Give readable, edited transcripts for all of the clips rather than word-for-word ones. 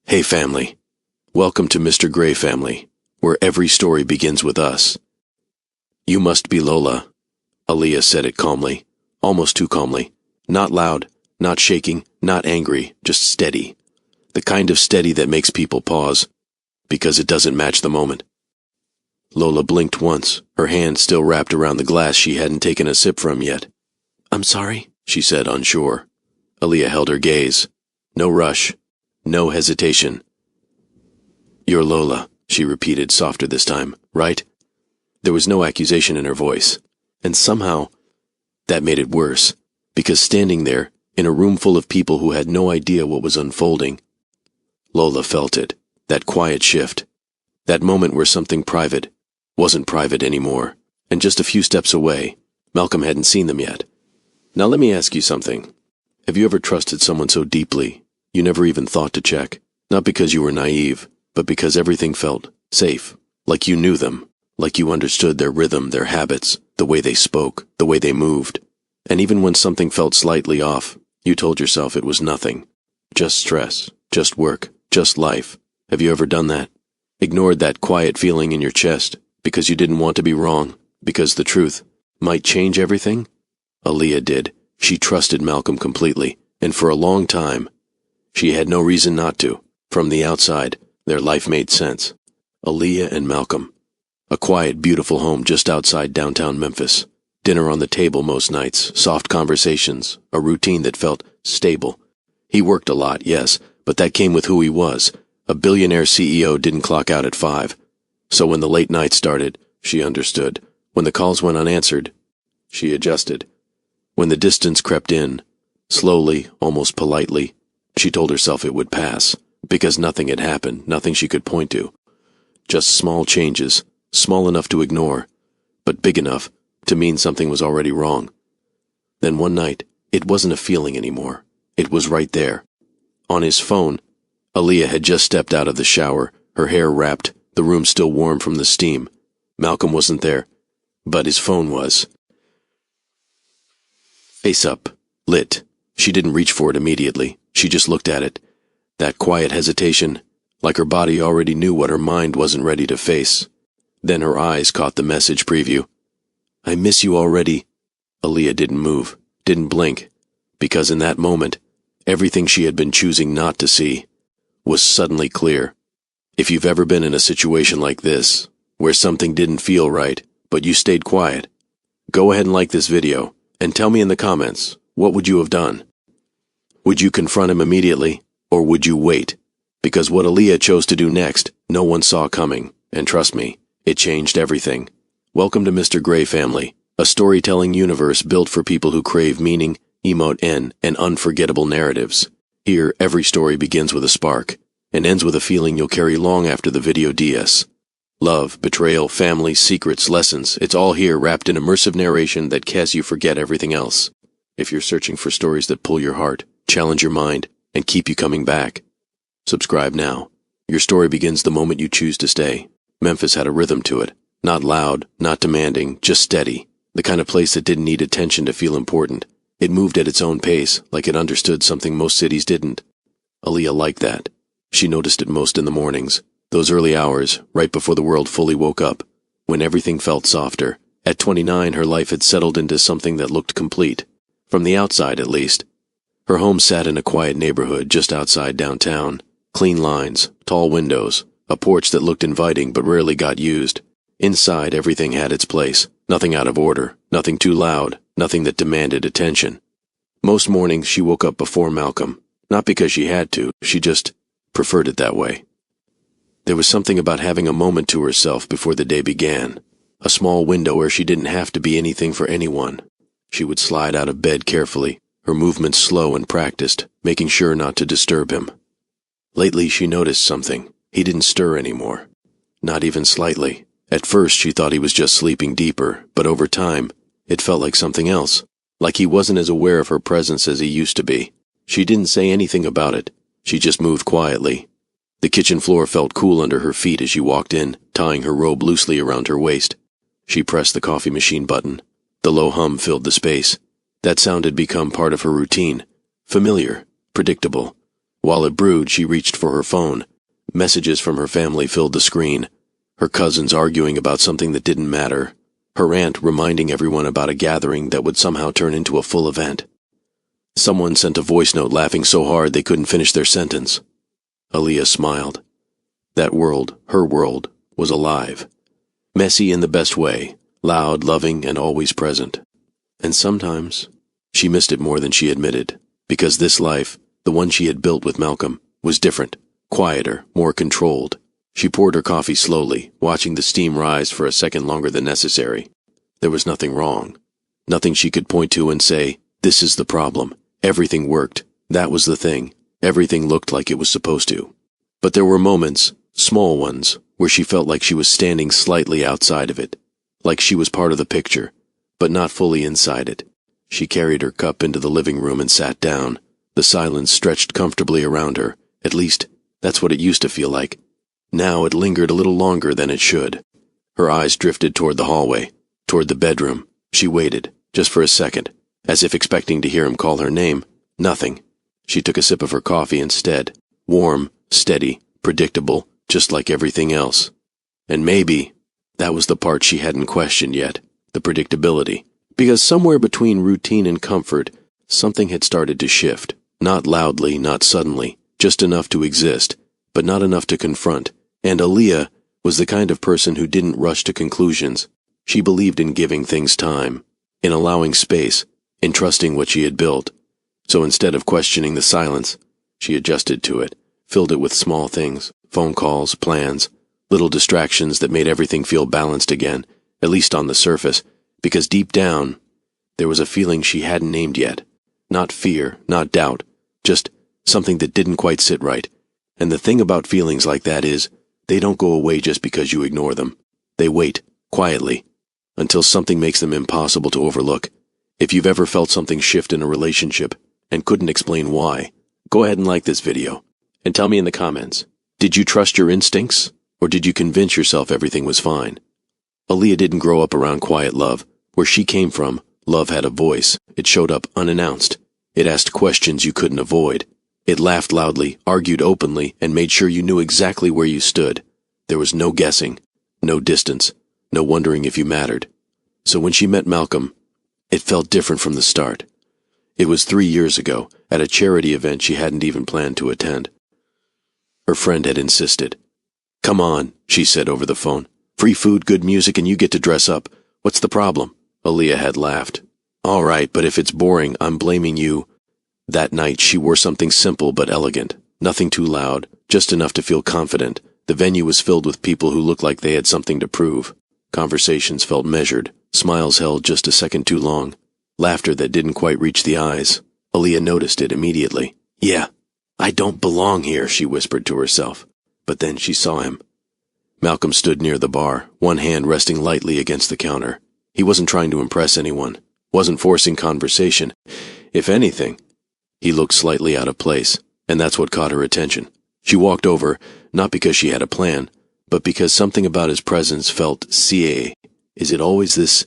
Hey family, welcome to Mr. Gray Family, where every story begins with us. You must be Lola, Aaliyah said it calmly, almost too calmly. Not loud, not shaking, not angry, just steady. The kind of steady that makes people pause, because it doesn't match the moment. Lola blinked once, her hand still wrapped around the glass she hadn't taken a sip from yet. I'm sorry, she said, unsure. Aaliyah held her gaze. No rush, no hesitation. You're Lola, she repeated, softer this time, right? There was no accusation in her voice, and somehow that made it worse, because standing there, in a room full of people who had no idea what was unfolding, Lola felt it, that quiet shift, that moment where something private wasn't private anymore, and just a few steps away, Malcolm hadn't seen them yet. Now let me ask you something. Have you ever trusted someone so deeply you never even thought to check? Not because you were naive, but because everything felt safe, like you knew them, like you understood their rhythm, their habits, the way they spoke, the way they moved. And even when something felt slightly off, you told yourself it was nothing. Just stress, just work, just life. Have you ever done that? Ignored that quiet feeling in your chest because you didn't want to be wrong, because the truth might change everything? Aaliyah did. She trusted Malcolm completely, and for a long time, she had no reason not to. From the outside, their life made sense. Aaliyah and Malcolm. A quiet, beautiful home just outside downtown Memphis. Dinner on the table most nights, soft conversations, a routine that felt stable. He worked a lot, yes, but that came with who he was. A billionaire CEO didn't clock out at 5. So when the late nights started, she understood. When the calls went unanswered, she adjusted. When the distance crept in, slowly, almost politely, she told herself it would pass, because nothing had happened, nothing she could point to. Just small changes, small enough to ignore, but big enough to mean something was already wrong. Then one night, it wasn't a feeling anymore. It was right there. On his phone, Aaliyah had just stepped out of the shower, her hair wrapped, the room still warm from the steam. Malcolm wasn't there, but his phone was. Face up, lit. She didn't reach for it immediately. She just looked at it. That quiet hesitation, like her body already knew what her mind wasn't ready to face. Then her eyes caught the message preview. I miss you already. Aaliyah didn't move, didn't blink, because in that moment, everything she had been choosing not to see was suddenly clear. If you've ever been in a situation like this, where something didn't feel right, but you stayed quiet, go ahead and like this video, and tell me in the comments, what would you have done? Would you confront him immediately, or would you wait? Because what Aaliyah chose to do next, no one saw coming, and trust me, it changed everything. Welcome to Mr. Gray Family, a storytelling universe built for people who crave meaning, emote in, and unforgettable narratives. Here, every story begins with a spark, and ends with a feeling you'll carry long after the video ends. Love, betrayal, family, secrets, lessons, it's all here wrapped in immersive narration that casts you forget everything else. If you're searching for stories that pull your heart, challenge your mind, and keep you coming back, subscribe now. Your story begins the moment you choose to stay. Memphis had a rhythm to it. Not loud, not demanding, just steady. The kind of place that didn't need attention to feel important. It moved at its own pace, like it understood something most cities didn't. Aaliyah liked that. She noticed it most in the mornings. Those early hours, right before the world fully woke up, when everything felt softer. At 29, her life had settled into something that looked complete. From the outside, at least. Her home sat in a quiet neighborhood just outside downtown. Clean lines, tall windows, a porch that looked inviting but rarely got used. Inside, everything had its place. Nothing out of order, nothing too loud, nothing that demanded attention. Most mornings she woke up before Malcolm. Not because she had to, she just preferred it that way. There was something about having a moment to herself before the day began. A small window where she didn't have to be anything for anyone. She would slide out of bed carefully, her movements slow and practiced, making sure not to disturb him. Lately she noticed something. He didn't stir anymore. Not even slightly. At first she thought he was just sleeping deeper, but over time, it felt like something else. Like he wasn't as aware of her presence as he used to be. She didn't say anything about it. She just moved quietly. The kitchen floor felt cool under her feet as she walked in, tying her robe loosely around her waist. She pressed the coffee machine button. The low hum filled the space. That sound had become part of her routine. Familiar, predictable. While it brewed, she reached for her phone. Messages from her family filled the screen. Her cousins arguing about something that didn't matter. Her aunt reminding everyone about a gathering that would somehow turn into a full event. Someone sent a voice note laughing so hard they couldn't finish their sentence. Aaliyah smiled. That world, her world, was alive. Messy in the best way, loud, loving, and always present. And sometimes, she missed it more than she admitted, because this life, the one she had built with Malcolm, was different, quieter, more controlled. She poured her coffee slowly, watching the steam rise for a second longer than necessary. There was nothing wrong. Nothing she could point to and say, "This is the problem." Everything worked. That was the thing. Everything looked like it was supposed to. But there were moments, small ones, where she felt like she was standing slightly outside of it. Like she was part of the picture, but not fully inside it. She carried her cup into the living room and sat down. The silence stretched comfortably around her. At least, that's what it used to feel like. Now it lingered a little longer than it should. Her eyes drifted toward the hallway, toward the bedroom. She waited, just for a second, as if expecting to hear him call her name. Nothing. She took a sip of her coffee instead. Warm, steady, predictable, just like everything else. And maybe that was the part she hadn't questioned yet, the predictability. Because somewhere between routine and comfort, something had started to shift. Not loudly, not suddenly, just enough to exist, but not enough to confront. And Aaliyah was the kind of person who didn't rush to conclusions. She believed in giving things time, in allowing space, in trusting what she had built. So instead of questioning the silence, she adjusted to it, filled it with small things, phone calls, plans, little distractions that made everything feel balanced again, at least on the surface, because deep down, there was a feeling she hadn't named yet. Not fear, not doubt, just something that didn't quite sit right. And the thing about feelings like that is, they don't go away just because you ignore them. They wait, quietly, until something makes them impossible to overlook. If you've ever felt something shift in a relationship and couldn't explain why, go ahead and like this video, and tell me in the comments, did you trust your instincts, or did you convince yourself everything was fine? Aaliyah didn't grow up around quiet love. Where she came from, love had a voice. It showed up unannounced. It asked questions you couldn't avoid. It laughed loudly, argued openly, and made sure you knew exactly where you stood. There was no guessing, no distance, no wondering if you mattered. So when she met Malcolm, it felt different from the start. It was 3 years ago, at a charity event she hadn't even planned to attend. Her friend had insisted. "Come on," she said over the phone. "Free food, good music, and you get to dress up. What's the problem?" Aaliyah had laughed. "All right, but if it's boring, I'm blaming you." That night she wore something simple but elegant. Nothing too loud, just enough to feel confident. The venue was filled with people who looked like they had something to prove. Conversations felt measured. Smiles held just a second too long. Laughter that didn't quite reach the eyes. Aaliyah noticed it immediately. "Yeah, I don't belong here," she whispered to herself. But then she saw him. Malcolm stood near the bar, one hand resting lightly against the counter. He wasn't trying to impress anyone, wasn't forcing conversation. If anything, he looked slightly out of place, and that's what caught her attention. She walked over, not because she had a plan, but because something about his presence felt CA. "Is it always this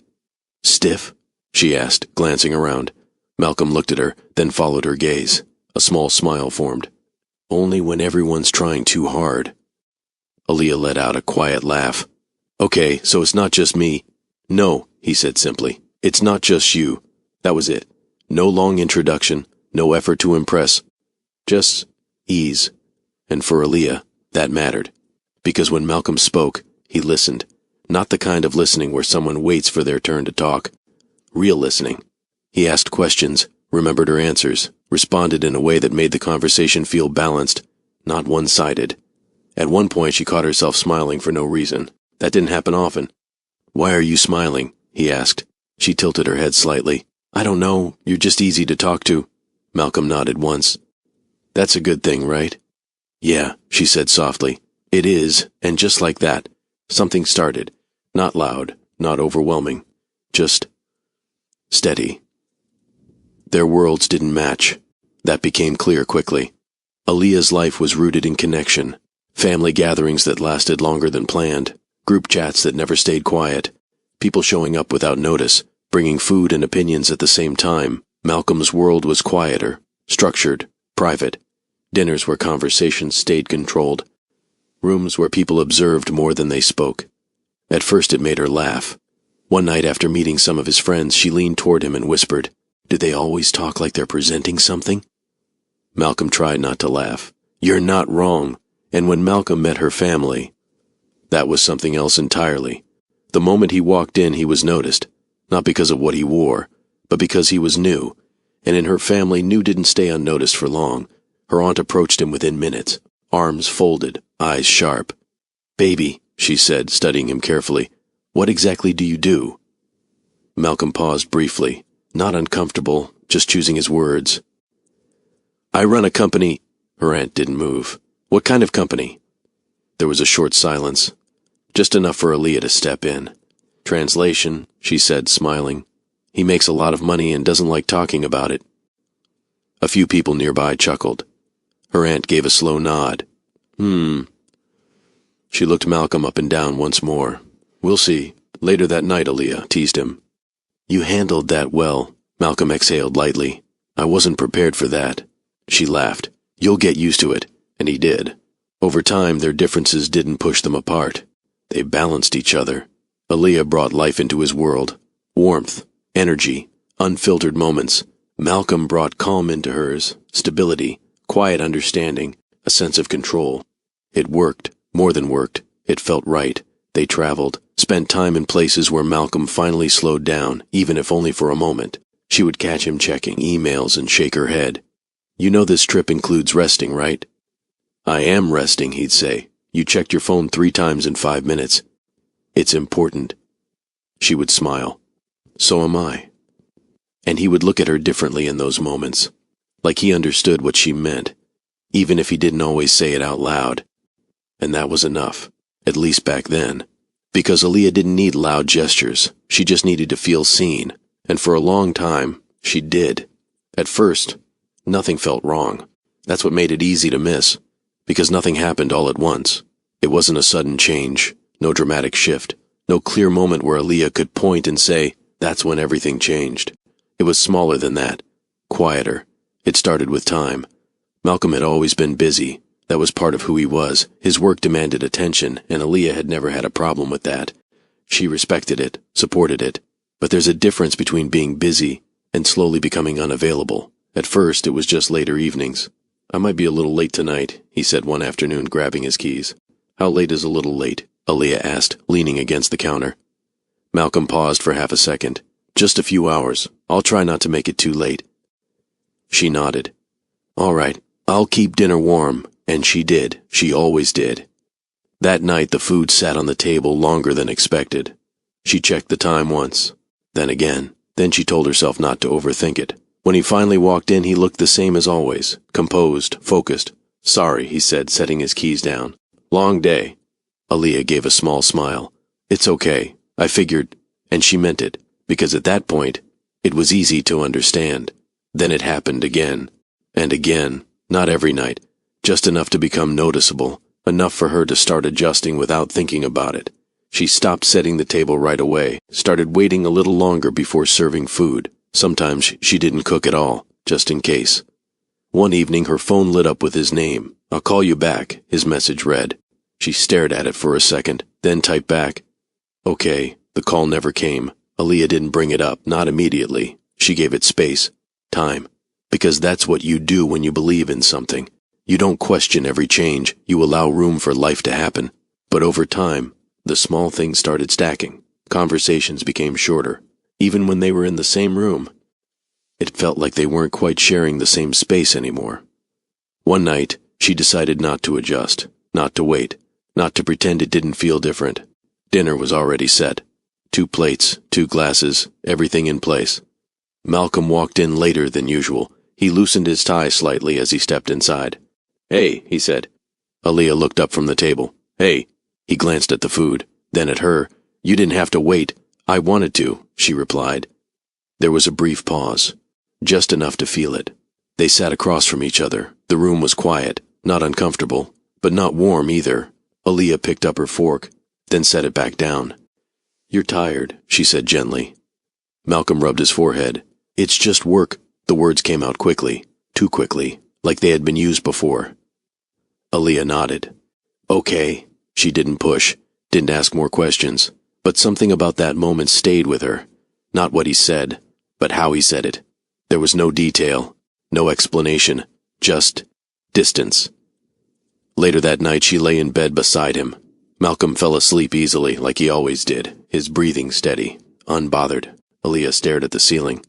stiff?" she asked, glancing around. Malcolm looked at her, then followed her gaze. A small smile formed. "Only when everyone's trying too hard." Aaliyah let out a quiet laugh. "Okay, so it's not just me." "No," he said simply. "It's not just you." That was it. No long introduction, no effort to impress. Just ease. And for Aaliyah, that mattered. Because when Malcolm spoke, he listened. Not the kind of listening where someone waits for their turn to talk. Real listening. He asked questions, remembered her answers, responded in a way that made the conversation feel balanced, not one-sided. At one point she caught herself smiling for no reason. That didn't happen often. "Why are you smiling?" he asked. She tilted her head slightly. "I don't know, you're just easy to talk to." Malcolm nodded once. "That's a good thing, right?" "Yeah," she said softly. "It is," and just like that, something started. Not loud, not overwhelming. Just steady. Their worlds didn't match. That became clear quickly. Aaliyah's life was rooted in connection. Family gatherings that lasted longer than planned. Group chats that never stayed quiet. People showing up without notice, bringing food and opinions at the same time. Malcolm's world was quieter, structured, private. dinners where conversations stayed controlled, rooms where people observed more than they spoke. At first it made her laugh. One night after meeting some of his friends, she leaned toward him and whispered, "Do they always talk like they're presenting something?" Malcolm tried not to laugh. "You're not wrong." And when Malcolm met her family, that was something else entirely. The moment he walked in, he was noticed, not because of what he wore, but because he was new. And in her family, new didn't stay unnoticed for long. Her aunt approached him within minutes, arms folded, eyes sharp. "Baby," she said, studying him carefully, "what exactly do you do?" Malcolm paused briefly, not uncomfortable, just choosing his words. "I run a company." Her aunt didn't move. "What kind of company?" There was a short silence, just enough for Aaliyah to step in. "Translation," she said, smiling. "He makes a lot of money and doesn't like talking about it." A few people nearby chuckled. Her aunt gave a slow nod. She looked Malcolm up and down once more. "We'll see. Later that night," Aaliyah teased him. "You handled that well," Malcolm exhaled lightly. "I wasn't prepared for that." She laughed. "You'll get used to it." And he did. Over time, their differences didn't push them apart. They balanced each other. Aaliyah brought life into his world. Warmth, energy, unfiltered moments. Malcolm brought calm into hers, stability, quiet understanding, a sense of control. It worked, more than worked. It felt right. They traveled, spent time in places where Malcolm finally slowed down, even if only for a moment. She would catch him checking emails and shake her head. "You know this trip includes resting, right?" "I am resting," he'd say. "You checked your phone 3 times in 5 minutes. It's important." She would smile. "So am I." And he would look at her differently in those moments, like he understood what she meant, even if he didn't always say it out loud. And that was enough, at least back then. Because Aaliyah didn't need loud gestures, she just needed to feel seen, and for a long time, she did. At first, nothing felt wrong. That's what made it easy to miss, because nothing happened all at once. It wasn't a sudden change, no dramatic shift, no clear moment where Aaliyah could point and say, "That's when everything changed." It was smaller than that, quieter. It started with time. Malcolm had always been busy. That was part of who he was. His work demanded attention, and Aaliyah had never had a problem with that. She respected it, supported it. But there's a difference between being busy and slowly becoming unavailable. At first, it was just later evenings. "I might be a little late tonight," he said one afternoon, grabbing his keys. "How late is a little late?" Aaliyah asked, leaning against the counter. Malcolm paused for half a second. "Just a few hours. I'll try not to make it too late." She nodded. "All right, I'll keep dinner warm." And she did. She always did. That night the food sat on the table longer than expected. She checked the time once, then again. Then she told herself not to overthink it. When he finally walked in, he looked the same as always, composed, focused. "Sorry," he said, setting his keys down. "Long day." Aaliyah gave a small smile. "It's okay. I figured," and she meant it, because at that point, it was easy to understand. Then it happened again, and again, not every night, just enough to become noticeable, enough for her to start adjusting without thinking about it. She stopped setting the table right away, started waiting a little longer before serving food. Sometimes she didn't cook at all, just in case. One evening her phone lit up with his name. "I'll call you back," his message read. She stared at it for a second, then typed back, "Okay." The call never came. Aaliyah didn't bring it up, not immediately. She gave it space, time. Because that's what you do when you believe in something. You don't question every change, you allow room for life to happen. But over time, the small things started stacking. Conversations became shorter. Even when they were in the same room, it felt like they weren't quite sharing the same space anymore. One night, she decided not to adjust, not to wait, not to pretend it didn't feel different. Dinner was already set. 2 plates, 2 glasses, everything in place. Malcolm walked in later than usual. He loosened his tie slightly as he stepped inside. "Hey," he said. Aaliyah looked up from the table. "Hey." He glanced at the food, then at her. "You didn't have to wait. I wanted to," she replied. There was a brief pause, just enough to feel it. They sat across from each other. The room was quiet, not uncomfortable, but not warm either. Aaliyah picked up her fork, then set it back down. "You're tired," she said gently. Malcolm rubbed his forehead. "It's just work." The words came out quickly, too quickly. like they had been used before. Aaliyah nodded. Okay. She didn't push, didn't ask more questions, but something about that moment stayed with her. Not what he said, but how he said it. There was no detail, no explanation, just distance. Later that night she lay in bed beside him. Malcolm fell asleep easily, like he always did, his breathing steady, unbothered. Aaliyah stared at the ceiling.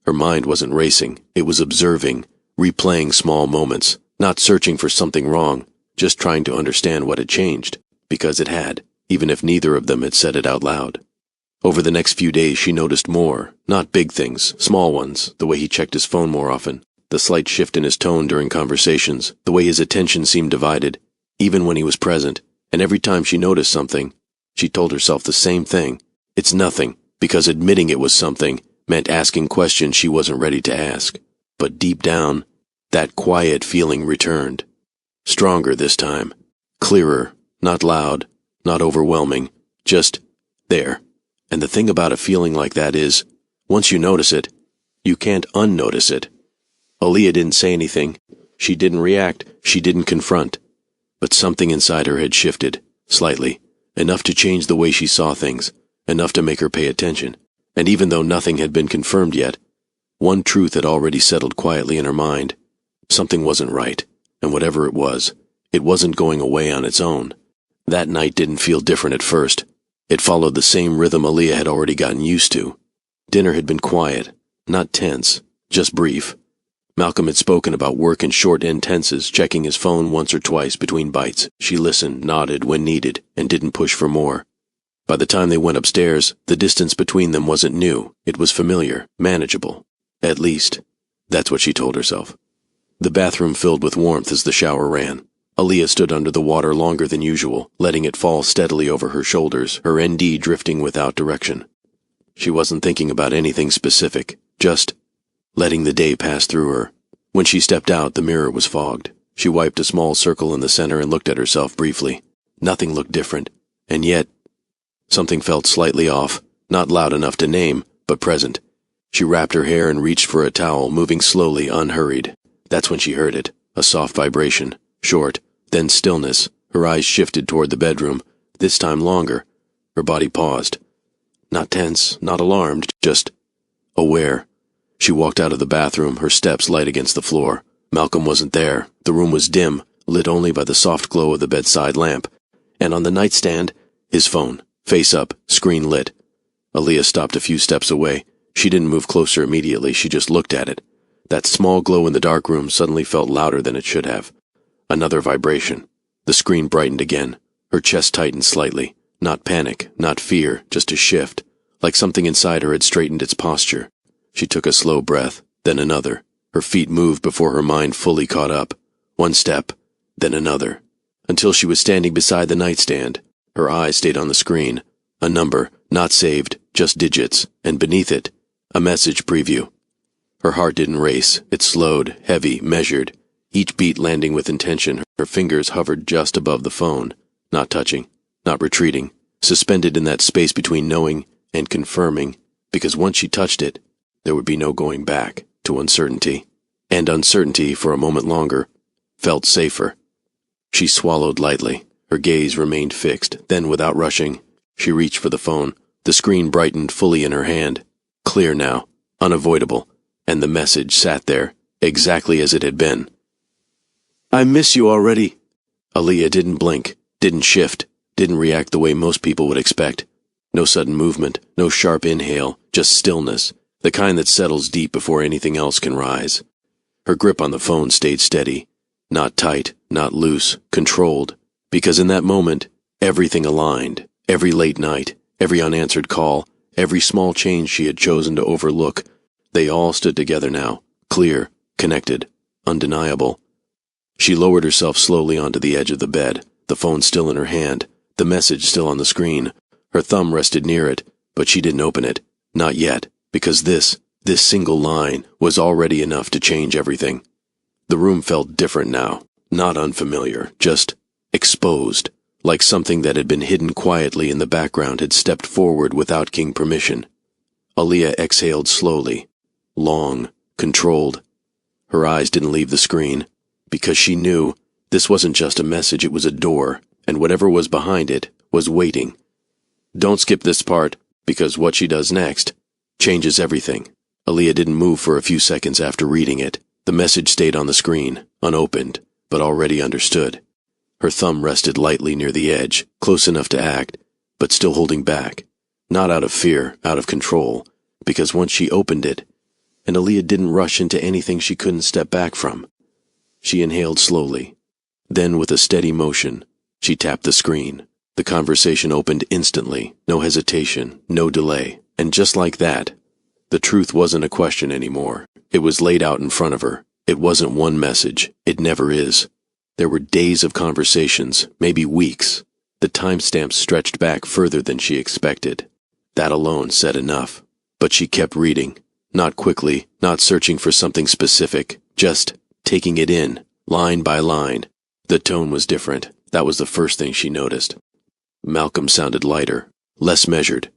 Her mind wasn't racing, it was observing, replaying small moments, not searching for something wrong, just trying to understand what had changed, because it had, even if neither of them had said it out loud. Over the next few days she noticed more, not big things, small ones, the way he checked his phone more often, the slight shift in his tone during conversations, the way his attention seemed divided, even when he was present, and every time she noticed something, she told herself the same thing. It's nothing, because admitting it was something meant asking questions she wasn't ready to ask. But deep down, that quiet feeling returned. Stronger this time. Clearer, not loud, not overwhelming, just there. And the thing about a feeling like that is, once you notice it, you can't unnotice it. Aaliyah didn't say anything. She didn't react. She didn't confront. But something inside her had shifted, slightly, enough to change the way she saw things, enough to make her pay attention. And even though nothing had been confirmed yet, one truth had already settled quietly in her mind. Something wasn't right, and whatever it wasn't going away on its own. That night didn't feel different at first. It followed the same rhythm Aaliyah had already gotten used to. Dinner had been quiet, not tense, just brief. Malcolm had spoken about work in short end tenses, checking his phone once or twice between bites. She listened, nodded when needed, and didn't push for more. By the time they went upstairs, the distance between them wasn't new. It was familiar, manageable. At least, that's what she told herself. The bathroom filled with warmth as the shower ran. Aaliyah stood under the water longer than usual, letting it fall steadily over her shoulders, her ND drifting without direction. She wasn't thinking about anything specific, just letting the day pass through her. When she stepped out, the mirror was fogged. She wiped a small circle in the center and looked at herself briefly. Nothing looked different, and yet something felt slightly off, not loud enough to name, but present. She wrapped her hair and reached for a towel, moving slowly, unhurried. That's when she heard it, a soft vibration, short, then stillness. Her eyes shifted toward the bedroom, this time longer. Her body paused. Not tense, not alarmed, just aware. She walked out of the bathroom, her steps light against the floor. Malcolm wasn't there. The room was dim, lit only by the soft glow of the bedside lamp. And on the nightstand, his phone, face up, screen lit. Aaliyah stopped a few steps away. She didn't move closer immediately, she just looked at it. That small glow in the dark room suddenly felt louder than it should have. Another vibration. The screen brightened again. Her chest tightened slightly. Not panic, not fear, just a shift. Like something inside her had straightened its posture. She took a slow breath, then another. Her feet moved before her mind fully caught up. One step, then another. Until she was standing beside the nightstand. Her eyes stayed on the screen. A number, not saved, just digits, and beneath it, a message preview. Her heart didn't race. It slowed, heavy, measured. Each beat landing with intention. Her fingers hovered just above the phone, not touching, not retreating, suspended in that space between knowing and confirming, because once she touched it, there would be no going back to uncertainty. And uncertainty, for a moment longer, felt safer. She swallowed lightly. Her gaze remained fixed. Then, without rushing, she reached for the phone. The screen brightened fully in her hand. Clear now, unavoidable, and the message sat there, exactly as it had been. I miss you already. Aaliyah didn't blink, didn't shift, didn't react the way most people would expect. No sudden movement, no sharp inhale, just stillness, the kind that settles deep before anything else can rise. Her grip on the phone stayed steady, not tight, not loose, controlled, because in that moment, everything aligned, every late night, every unanswered call, every small change she had chosen to overlook, they all stood together now, clear, connected, undeniable. She lowered herself slowly onto the edge of the bed, the phone still in her hand, the message still on the screen. Her thumb rested near it, but she didn't open it. Not yet, because this single line was already enough to change everything. The room felt different now, not unfamiliar, just exposed, like something that had been hidden quietly in the background had stepped forward without King permission. Aaliyah exhaled slowly, long, controlled. Her eyes didn't leave the screen, because she knew this wasn't just a message, it was a door, and whatever was behind it was waiting. Don't skip this part, because what she does next changes everything. Aaliyah didn't move for a few seconds after reading it. The message stayed on the screen, unopened, but already understood. Her thumb rested lightly near the edge, close enough to act, but still holding back. Not out of fear, out of control, because once she opened it, and Aaliyah didn't rush into anything she couldn't step back from. She inhaled slowly. Then, with a steady motion, she tapped the screen. The conversation opened instantly, no hesitation, no delay, and just like that, the truth wasn't a question anymore. It was laid out in front of her. It wasn't one message. It never is. There were days of conversations, maybe weeks. The timestamps stretched back further than she expected. That alone said enough. But she kept reading, not quickly, not searching for something specific, just taking it in, line by line. The tone was different. That was the first thing she noticed. Malcolm sounded lighter, less measured.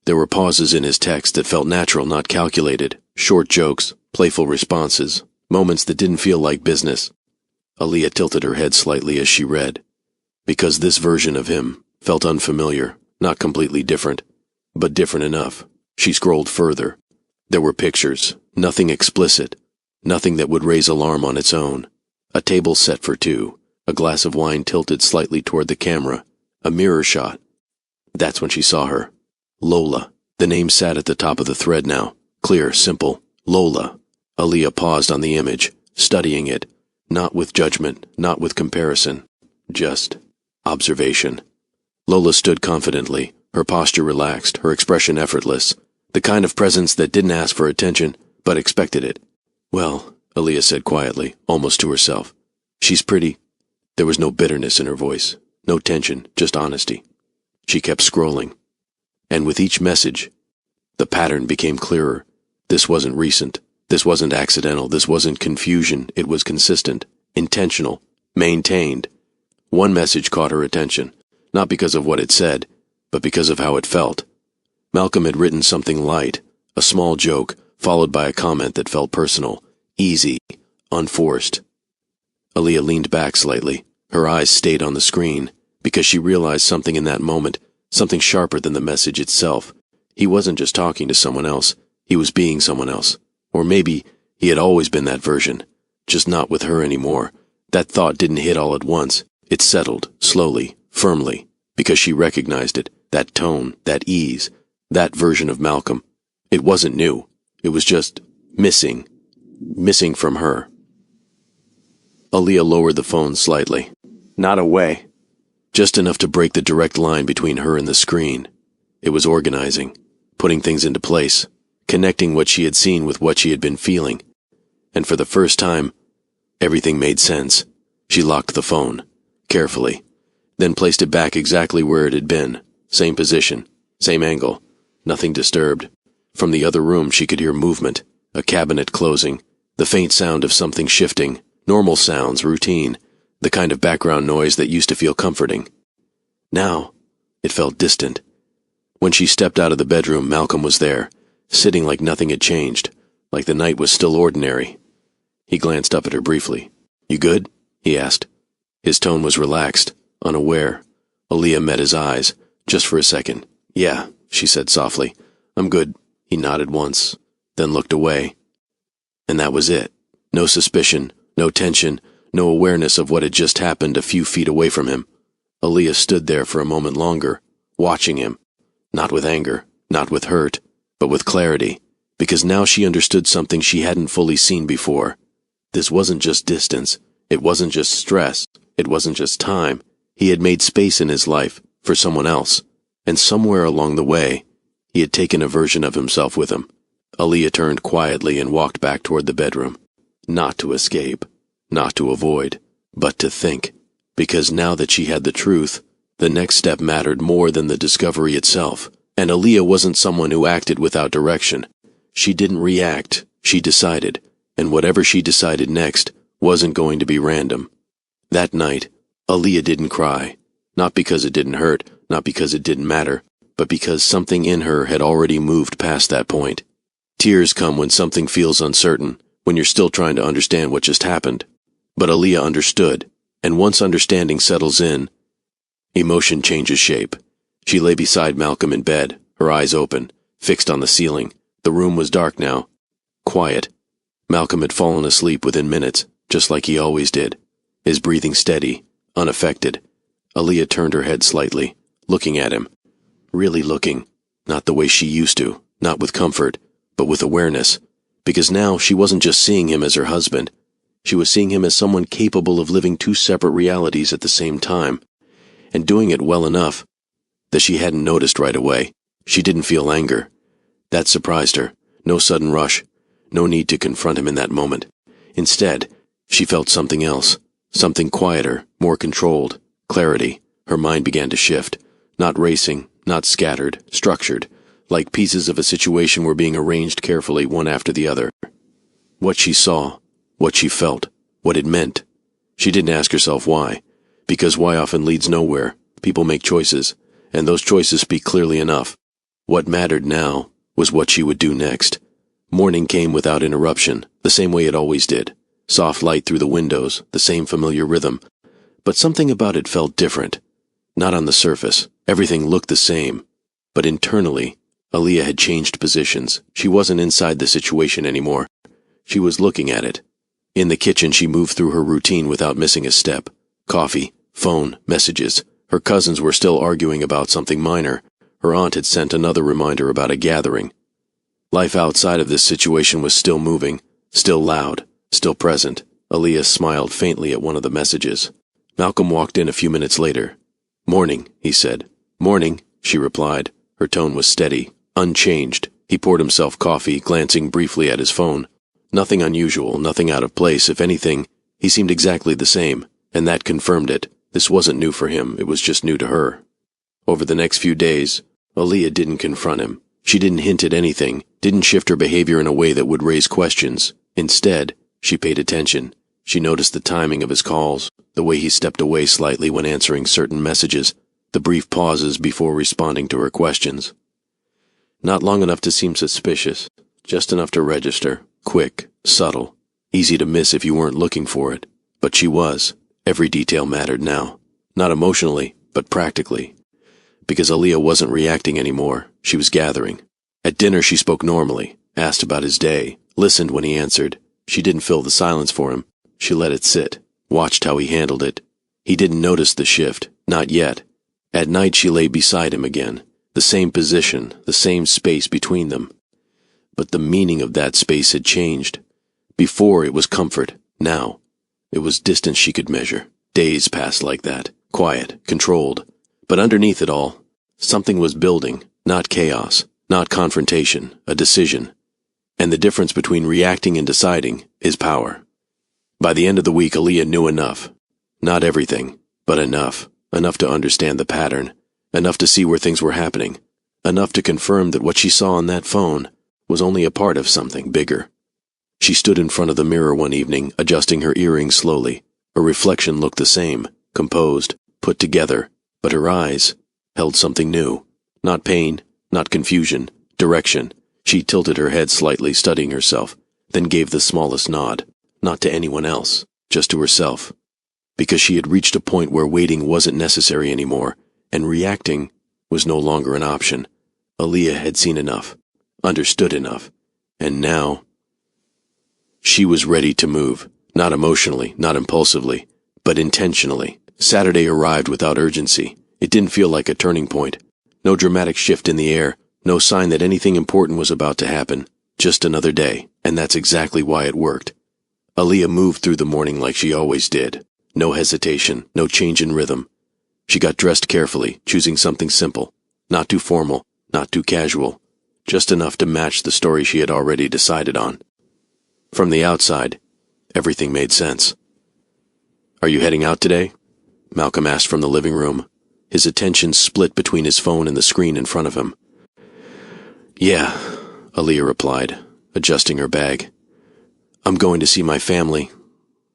There were pauses in his text that felt natural, not calculated, short jokes, playful responses, moments that didn't feel like business. Aaliyah tilted her head slightly as she read, because this version of him felt unfamiliar, not completely different, but different enough. She scrolled further. There were pictures, nothing explicit, nothing that would raise alarm on its own. A table set for two, a glass of wine tilted slightly toward the camera, a mirror shot. That's when she saw her. Lola. The name sat at the top of the thread now. Clear, simple. Lola. Aaliyah paused on the image, studying it, not with judgment, not with comparison, just observation. Lola stood confidently, her posture relaxed, her expression effortless, the kind of presence that didn't ask for attention, but expected it. Well, Aaliyah said quietly, almost to herself. She's pretty. There was no bitterness in her voice, no tension, just honesty. She kept scrolling. And with each message, the pattern became clearer. This wasn't recent. This wasn't accidental. This wasn't confusion. It was consistent, intentional, maintained. One message caught her attention, not because of what it said, but because of how it felt. Malcolm had written something light, a small joke, followed by a comment that felt personal, easy, unforced. Aaliyah leaned back slightly. Her eyes stayed on the screen, because she realized something in that moment, something sharper than the message itself. He wasn't just talking to someone else. He was being someone else. Or maybe he had always been that version, just not with her anymore. That thought didn't hit all at once. It settled, slowly, firmly, because she recognized it, that tone, that ease, that version of Malcolm. It wasn't new. It was just missing from her. Aaliyah lowered the phone slightly. Not away. Just enough to break the direct line between her and the screen. It was organizing, putting things into place, connecting what she had seen with what she had been feeling. And for the first time, everything made sense. She locked the phone, carefully, then placed it back exactly where it had been. Same position, same angle, nothing disturbed. From the other room she could hear movement, a cabinet closing, the faint sound of something shifting, normal sounds, routine, the kind of background noise that used to feel comforting. Now, it felt distant. When she stepped out of the bedroom, Malcolm was there, sitting like nothing had changed, like the night was still ordinary. He glanced up at her briefly. You good? He asked. His tone was relaxed, unaware. Aaliyah met his eyes, just for a second. Yeah, she said softly. I'm good. He nodded once, then looked away. And that was it. No suspicion, no tension, no awareness of what had just happened a few feet away from him. Aaliyah stood there for a moment longer, watching him, not with anger, not with hurt, but with clarity, because now she understood something she hadn't fully seen before. This wasn't just distance. It wasn't just stress. It wasn't just time. He had made space in his life for someone else, and somewhere along the way, he had taken a version of himself with him. Aaliyah turned quietly and walked back toward the bedroom, not to escape, not to avoid, but to think, because now that she had the truth, the next step mattered more than the discovery itself. And Aaliyah wasn't someone who acted without direction. She didn't react, she decided, and whatever she decided next wasn't going to be random. That night, Aaliyah didn't cry, not because it didn't hurt, not because it didn't matter, but because something in her had already moved past that point. Tears come when something feels uncertain, when you're still trying to understand what just happened. But Aaliyah understood, and once understanding settles in, emotion changes shape. She lay beside Malcolm in bed, her eyes open, fixed on the ceiling. The room was dark now. Quiet. Malcolm had fallen asleep within minutes, just like he always did, his breathing steady, unaffected. Aaliyah turned her head slightly, looking at him. Really looking. Not the way she used to, not with comfort, but with awareness. Because now she wasn't just seeing him as her husband. She was seeing him as someone capable of living two separate realities at the same time, and doing it well enough that she hadn't noticed right away. She didn't feel anger. That surprised her. No sudden rush. No need to confront him in that moment. Instead, she felt something else. Something quieter, more controlled. Clarity. Her mind began to shift. Not racing, not scattered, structured. Like pieces of a situation were being arranged carefully one after the other. What she saw, what she felt, what it meant. She didn't ask herself why. Because why often leads nowhere. People make choices, and those choices speak clearly enough. What mattered now was what she would do next. Morning came without interruption, the same way it always did. Soft light through the windows, the same familiar rhythm. But something about it felt different. Not on the surface. Everything looked the same. But internally, Aaliyah had changed positions. She wasn't inside the situation anymore. She was looking at it. In the kitchen, she moved through her routine without missing a step. Coffee, phone, messages. Her cousins were still arguing about something minor. Her aunt had sent another reminder about a gathering. Life outside of this situation was still moving, still loud, still present. Aaliyah smiled faintly at one of the messages. Malcolm walked in a few minutes later. "Morning," he said. "Morning," she replied. Her tone was steady, unchanged. He poured himself coffee, glancing briefly at his phone. Nothing unusual, nothing out of place. If anything, he seemed exactly the same, and that confirmed it. This wasn't new for him, it was just new to her. Over the next few days, Aaliyah didn't confront him. She didn't hint at anything, didn't shift her behavior in a way that would raise questions. Instead, she paid attention. She noticed the timing of his calls, the way he stepped away slightly when answering certain messages, the brief pauses before responding to her questions. Not long enough to seem suspicious, just enough to register, quick, subtle, easy to miss if you weren't looking for it. But she was. Every detail mattered now. Not emotionally, but practically. Because Aaliyah wasn't reacting anymore, she was gathering. At dinner she spoke normally, asked about his day, listened when he answered. She didn't fill the silence for him. She let it sit, watched how he handled it. He didn't notice the shift, not yet. At night she lay beside him again, the same position, the same space between them. But the meaning of that space had changed. Before it was comfort, now it was distance she could measure. Days passed like that, quiet, controlled. But underneath it all, something was building, not chaos, not confrontation, a decision. And the difference between reacting and deciding is power. By the end of the week, Aaliyah knew enough. Not everything, but enough. Enough to understand the pattern. Enough to see where things were happening. Enough to confirm that what she saw on that phone was only a part of something bigger. She stood in front of the mirror one evening, adjusting her earrings slowly. Her reflection looked the same, composed, put together, but her eyes held something new. Not pain, not confusion, direction. She tilted her head slightly, studying herself, then gave the smallest nod. Not to anyone else, just to herself. Because she had reached a point where waiting wasn't necessary anymore, and reacting was no longer an option. Aaliyah had seen enough, understood enough, and now she was ready to move. Not emotionally, not impulsively, but intentionally. Saturday arrived without urgency. It didn't feel like a turning point. No dramatic shift in the air, no sign that anything important was about to happen. Just another day, and that's exactly why it worked. Aaliyah moved through the morning like she always did. No hesitation, no change in rhythm. She got dressed carefully, choosing something simple. Not too formal, not too casual. Just enough to match the story she had already decided on. From the outside, everything made sense. "Are you heading out today?" Malcolm asked from the living room. His attention split between his phone and the screen in front of him. "Yeah," Aaliyah replied, adjusting her bag. "I'm going to see my family."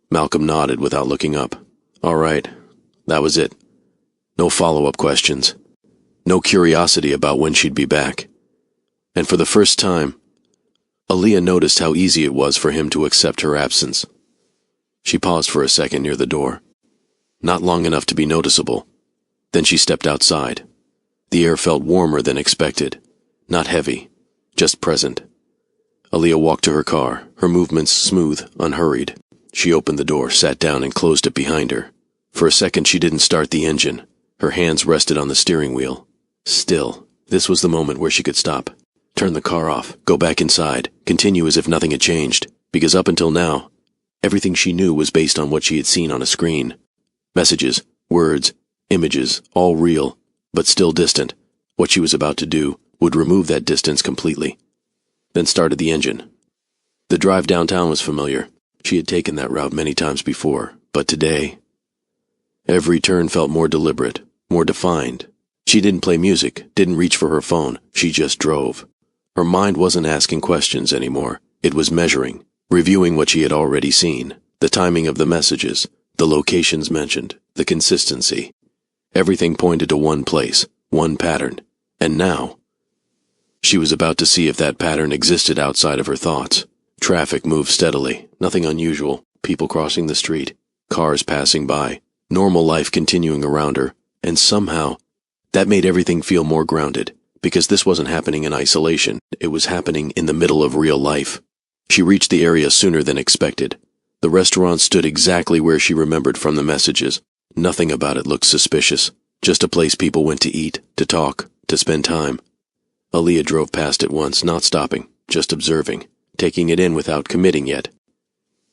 Malcolm nodded without looking up. All right, that was it. No follow-up questions. No curiosity about when she'd be back. And for the first time, Aaliyah noticed how easy it was for him to accept her absence. She paused for a second near the door. Not long enough to be noticeable. Then she stepped outside. The air felt warmer than expected. Not heavy, just present. Aaliyah walked to her car, her movements smooth, unhurried. She opened the door, sat down, and closed it behind her. For a second she didn't start the engine. Her hands rested on the steering wheel. Still, this was the moment where she could stop. Turn the car off, go back inside, continue as if nothing had changed, because up until now, everything she knew was based on what she had seen on a screen. Messages, words, images, all real, but still distant. What she was about to do would remove that distance completely. Then started the engine. The drive downtown was familiar. She had taken that route many times before, but today, every turn felt more deliberate, more defined. She didn't play music, didn't reach for her phone, she just drove. Her mind wasn't asking questions anymore. It was measuring, reviewing what she had already seen, the timing of the messages, the locations mentioned, the consistency. Everything pointed to one place, one pattern. And now, she was about to see if that pattern existed outside of her thoughts. Traffic moved steadily, nothing unusual, people crossing the street, cars passing by, normal life continuing around her, and somehow, that made everything feel more grounded, because this wasn't happening in isolation, it was happening in the middle of real life. She reached the area sooner than expected. The restaurant stood exactly where she remembered from the messages. Nothing about it looked suspicious, just a place people went to eat, to talk, to spend time. Aaliyah drove past it once, not stopping, just observing, taking it in without committing yet.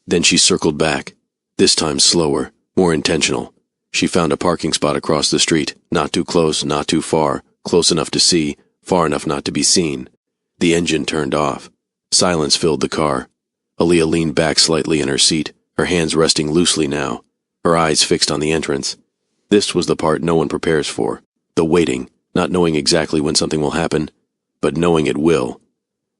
Then she circled back, this time slower, more intentional. She found a parking spot across the street, not too close, not too far, close enough to see, far enough not to be seen. The engine turned off. Silence filled the car. Aaliyah leaned back slightly in her seat, her hands resting loosely now, her eyes fixed on the entrance. This was the part no one prepares for, the waiting, not knowing exactly when something will happen, but knowing it will.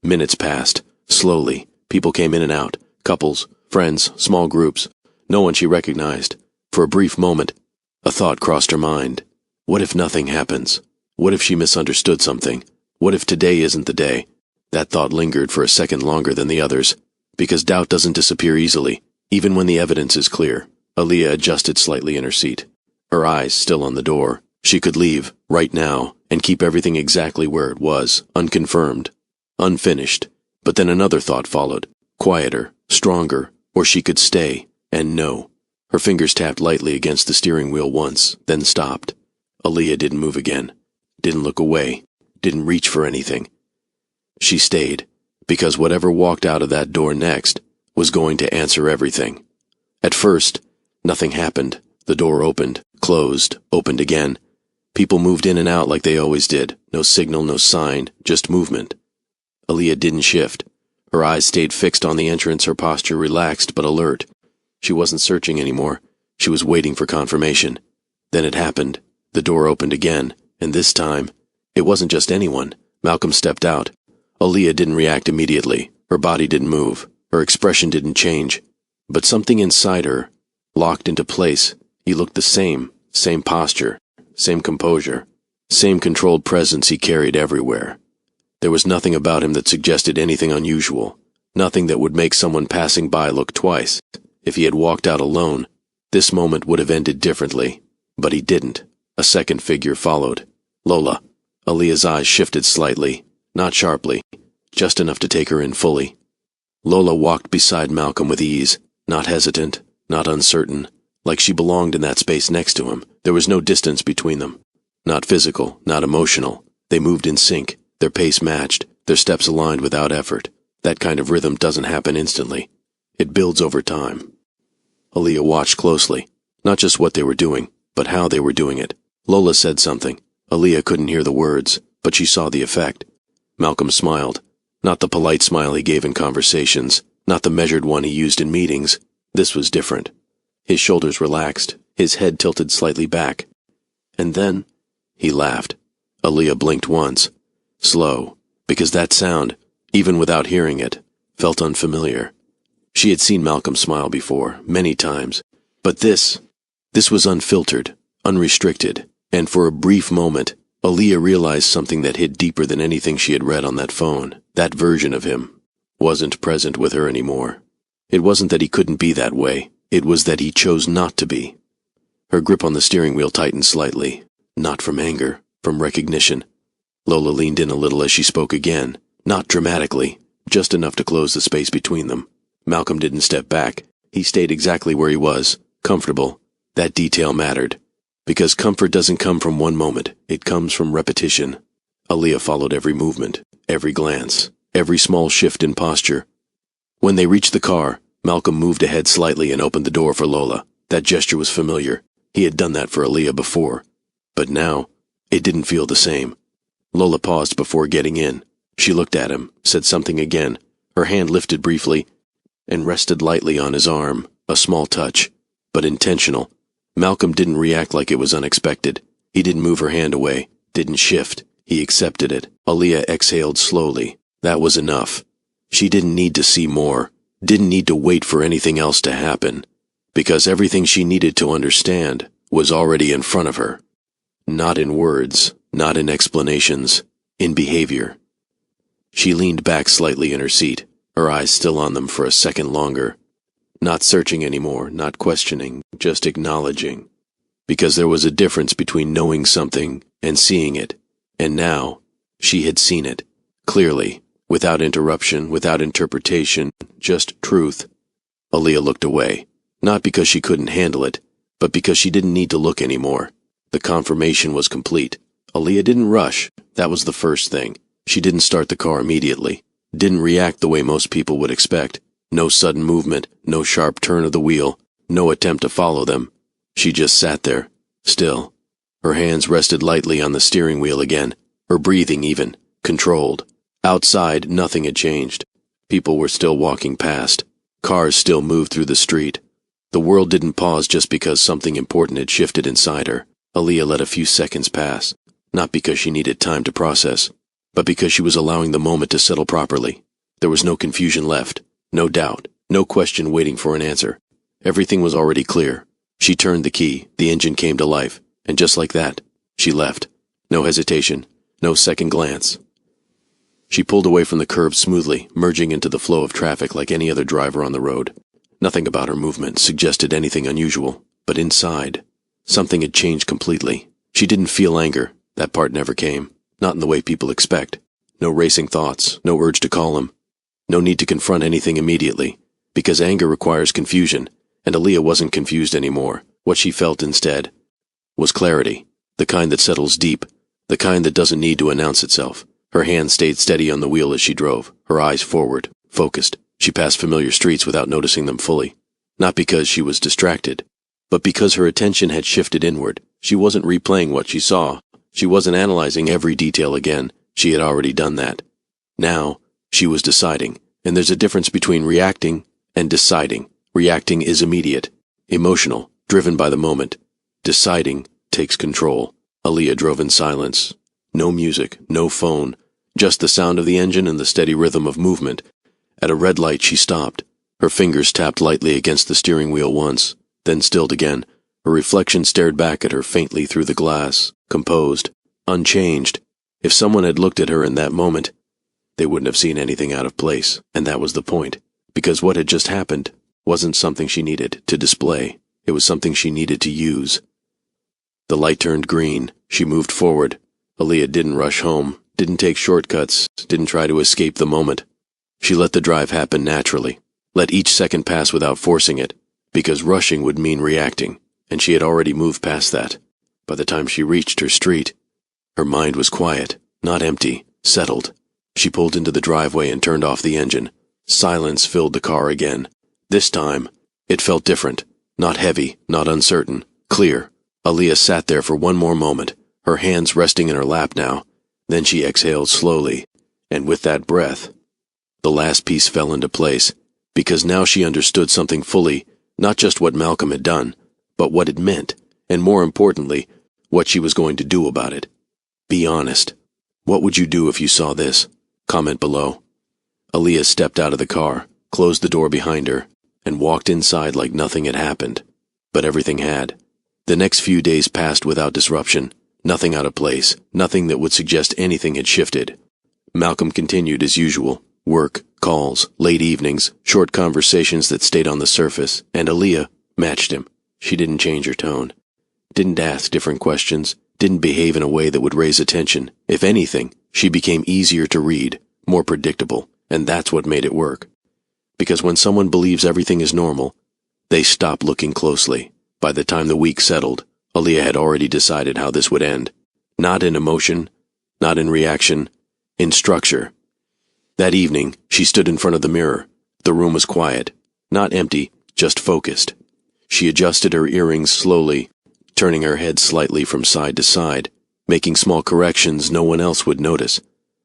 Minutes passed, slowly. People came in and out, couples, friends, small groups. No one she recognized. For a brief moment, a thought crossed her mind. What if nothing happens? What if she misunderstood something? What if today isn't the day? That thought lingered for a second longer than the others, because doubt doesn't disappear easily, even when the evidence is clear. Aaliyah adjusted slightly in her seat, her eyes still on the door. She could leave, right now, and keep everything exactly where it was, unconfirmed, unfinished. But then another thought followed, quieter, stronger, or she could stay, and know. Her fingers tapped lightly against the steering wheel once, then stopped. Aaliyah didn't move again, didn't look away, didn't reach for anything. She stayed, because whatever walked out of that door next was going to answer everything. At first, nothing happened. The door opened, closed, opened again. People moved in and out like they always did. No signal, no sign, just movement. Aaliyah didn't shift. Her eyes stayed fixed on the entrance, her posture relaxed but alert. She wasn't searching anymore. She was waiting for confirmation. Then it happened. The door opened again, and this time, it wasn't just anyone. Malcolm stepped out. Aaliyah didn't react immediately. Her body didn't move. Her expression didn't change. But something inside her locked into place. He looked the same posture, same composure, same controlled presence he carried everywhere. There was nothing about him that suggested anything unusual, nothing that would make someone passing by look twice. If he had walked out alone, this moment would have ended differently. But he didn't. A second figure followed. Lola. Aaliyah's eyes shifted slightly, not sharply, just enough to take her in fully. Lola walked beside Malcolm with ease, not hesitant, not uncertain, like she belonged in that space next to him. There was no distance between them. Not physical, not emotional. They moved in sync, their pace matched, their steps aligned without effort. That kind of rhythm doesn't happen instantly. It builds over time. Aaliyah watched closely, not just what they were doing, but how they were doing it. Lola said something. Aaliyah couldn't hear the words, but she saw the effect. Malcolm smiled. Not the polite smile he gave in conversations, not the measured one he used in meetings. This was different. His shoulders relaxed, his head tilted slightly back. And then, he laughed. Aaliyah blinked once. Slow, because that sound, even without hearing it, felt unfamiliar. She had seen Malcolm smile before, many times. But this was unfiltered, unrestricted, and for a brief moment, Aaliyah realized something that hid deeper than anything she had read on that phone. That version of him, wasn't present with her anymore. It wasn't that he couldn't be that way, it was that he chose not to be. Her grip on the steering wheel tightened slightly, not from anger, from recognition. Lola leaned in a little as she spoke again, not dramatically, just enough to close the space between them. Malcolm didn't step back. He stayed exactly where he was, comfortable. That detail mattered. Because comfort doesn't come from one moment, it comes from repetition. Aaliyah followed every movement, every glance, every small shift in posture. When they reached the car, Malcolm moved ahead slightly and opened the door for Lola. That gesture was familiar. He had done that for Aaliyah before. But now, it didn't feel the same. Lola paused before getting in. She looked at him, said something again. Her hand lifted briefly and rested lightly on his arm, a small touch, but intentional. Malcolm didn't react like it was unexpected. He didn't move her hand away, didn't shift. He accepted it. Aaliyah exhaled slowly. That was enough. She didn't need to see more, didn't need to wait for anything else to happen, because everything she needed to understand was already in front of her. Not in words, not in explanations, in behavior. She leaned back slightly in her seat, her eyes still on them for a second longer. Not searching anymore, not questioning, just acknowledging. Because there was a difference between knowing something and seeing it, and now she had seen it, clearly, without interruption, without interpretation, just truth. Aaliyah looked away, not because she couldn't handle it, but because she didn't need to look anymore. The confirmation was complete. Aaliyah didn't rush, that was the first thing. She didn't start the car immediately, didn't react the way most people would expect. No sudden movement, no sharp turn of the wheel, no attempt to follow them. She just sat there, still. Her hands rested lightly on the steering wheel again, her breathing even, controlled. Outside, nothing had changed. People were still walking past. Cars still moved through the street. The world didn't pause just because something important had shifted inside her. Aaliyah let a few seconds pass, not because she needed time to process, but because she was allowing the moment to settle properly. There was no confusion left, no doubt, no question waiting for an answer. Everything was already clear. She turned the key, the engine came to life, and just like that, she left. No hesitation, no second glance. She pulled away from the curb smoothly, merging into the flow of traffic like any other driver on the road. Nothing about her movement suggested anything unusual, but inside, something had changed completely. She didn't feel anger. That part never came. Not in the way people expect. No racing thoughts, no urge to call him. No need to confront anything immediately, because anger requires confusion, and Aaliyah wasn't confused anymore. What she felt instead was clarity, the kind that settles deep, the kind that doesn't need to announce itself. Her hand stayed steady on the wheel as she drove, her eyes forward, focused. She passed familiar streets without noticing them fully. Not because she was distracted, but because her attention had shifted inward. She wasn't replaying what she saw. She wasn't analyzing every detail again. She had already done that. Now, she was deciding, and there's a difference between reacting and deciding. Reacting is immediate, emotional, driven by the moment. Deciding takes control. Aaliyah drove in silence. No music, no phone, just the sound of the engine and the steady rhythm of movement. At a red light she stopped. Her fingers tapped lightly against the steering wheel once, then stilled again. Her reflection stared back at her faintly through the glass, composed, unchanged. If someone had looked at her in that moment, they wouldn't have seen anything out of place, and that was the point, because what had just happened wasn't something she needed to display. It was something she needed to use. The light turned green. She moved forward. Aaliyah didn't rush home, didn't take shortcuts, didn't try to escape the moment. She let the drive happen naturally, let each second pass without forcing it, because rushing would mean reacting, and she had already moved past that. By the time she reached her street, her mind was quiet, not empty, settled. She pulled into the driveway and turned off the engine. Silence filled the car again. This time, it felt different, not heavy, not uncertain, clear. Aaliyah sat there for one more moment, her hands resting in her lap now. Then she exhaled slowly, and with that breath, the last piece fell into place, because now she understood something fully, not just what Malcolm had done, but what it meant, and more importantly, what she was going to do about it. Be honest. What would you do if you saw this? Comment below. Aaliyah stepped out of the car, closed the door behind her, and walked inside like nothing had happened. But everything had. The next few days passed without disruption. Nothing out of place, nothing that would suggest anything had shifted. Malcolm continued as usual, Work, calls, late evenings, short conversations that stayed on the surface, and Aaliyah matched him. She didn't change her tone. Didn't ask different questions, didn't behave in a way that would raise attention. If anything, she became easier to read, more predictable, and that's what made it work. Because when someone believes everything is normal, they stop looking closely. By the time the week settled, Aaliyah had already decided how this would end. Not in emotion, not in reaction, in structure. That evening, she stood in front of the mirror. The room was quiet, not empty, just focused. She adjusted her earrings slowly, turning her head slightly from side to side, making small corrections no one else would notice.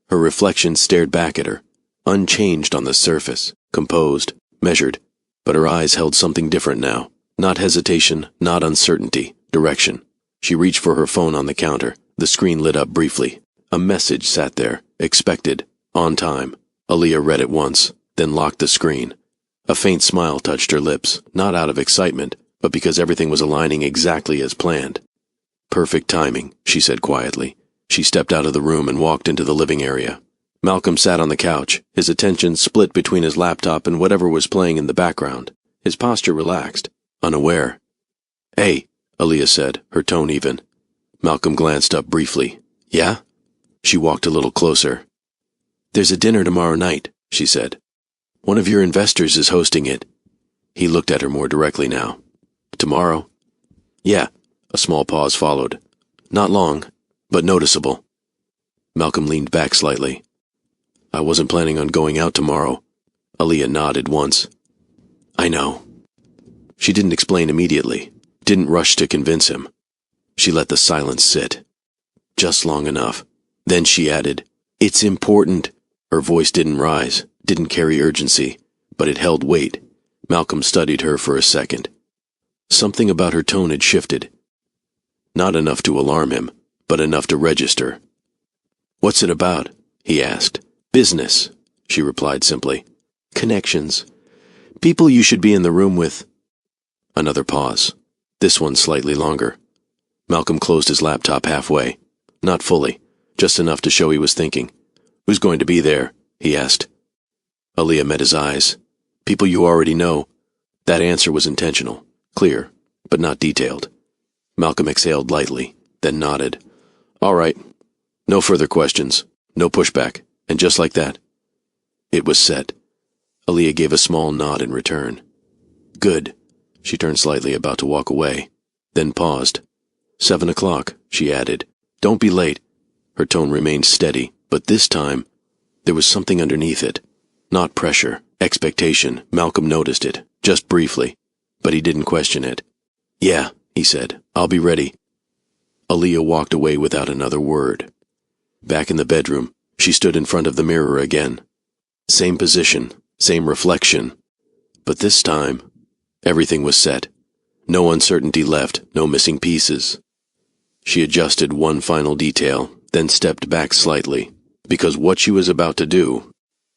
Her reflection stared back at her, unchanged on the surface, composed, measured, but her eyes held something different now. Not hesitation, not uncertainty, direction. She reached for her phone on the counter. The screen lit up briefly. A message sat there, expected, on time. Aaliyah read it once, then locked the screen. A faint smile touched her lips, not out of excitement, but because everything was aligning exactly as planned. Perfect timing, she said quietly. She stepped out of the room and walked into the living area. Malcolm sat on the couch, his attention split between his laptop and whatever was playing in the background. His posture relaxed, unaware. "Hey," Aaliyah said, her tone even. Malcolm glanced up briefly. "Yeah?" She walked a little closer. "There's a dinner tomorrow night," she said. "One of your investors is hosting it." He looked at her more directly now. "Tomorrow?" "Yeah." A small pause followed. "Not long, but noticeable." Malcolm leaned back slightly. "I wasn't planning on going out tomorrow." Aaliyah nodded once. "I know." She didn't explain immediately, didn't rush to convince him. She let the silence sit. Just long enough. Then she added, "It's important." Her voice didn't rise, didn't carry urgency, but it held weight. Malcolm studied her for a second. Something about her tone had shifted. Not enough to alarm him, but enough to register. "What's it about?" he asked. "Business," she replied simply. "Connections. People you should be in the room with." Another pause. This one slightly longer. Malcolm closed his laptop halfway. Not fully, just enough to show he was thinking. "Who's going to be there?" he asked. Aaliyah met his eyes. "People you already know." That answer was intentional, clear, but not detailed. Malcolm exhaled lightly, then nodded. "All right. No further questions. No pushback. And just like that." It was set. Aaliyah gave a small nod in return. "Good." She turned slightly, about to walk away, then paused. 7 o'clock, she added. "Don't be late." Her tone remained steady, but this time, there was something underneath it. Not pressure, expectation. Malcolm noticed it, just briefly, but he didn't question it. "Yeah," he said. "I'll be ready." Aaliyah walked away without another word. Back in the bedroom, she stood in front of the mirror again. Same position, same reflection. But this time, everything was set. No uncertainty left, no missing pieces. She adjusted one final detail, then stepped back slightly, because what she was about to do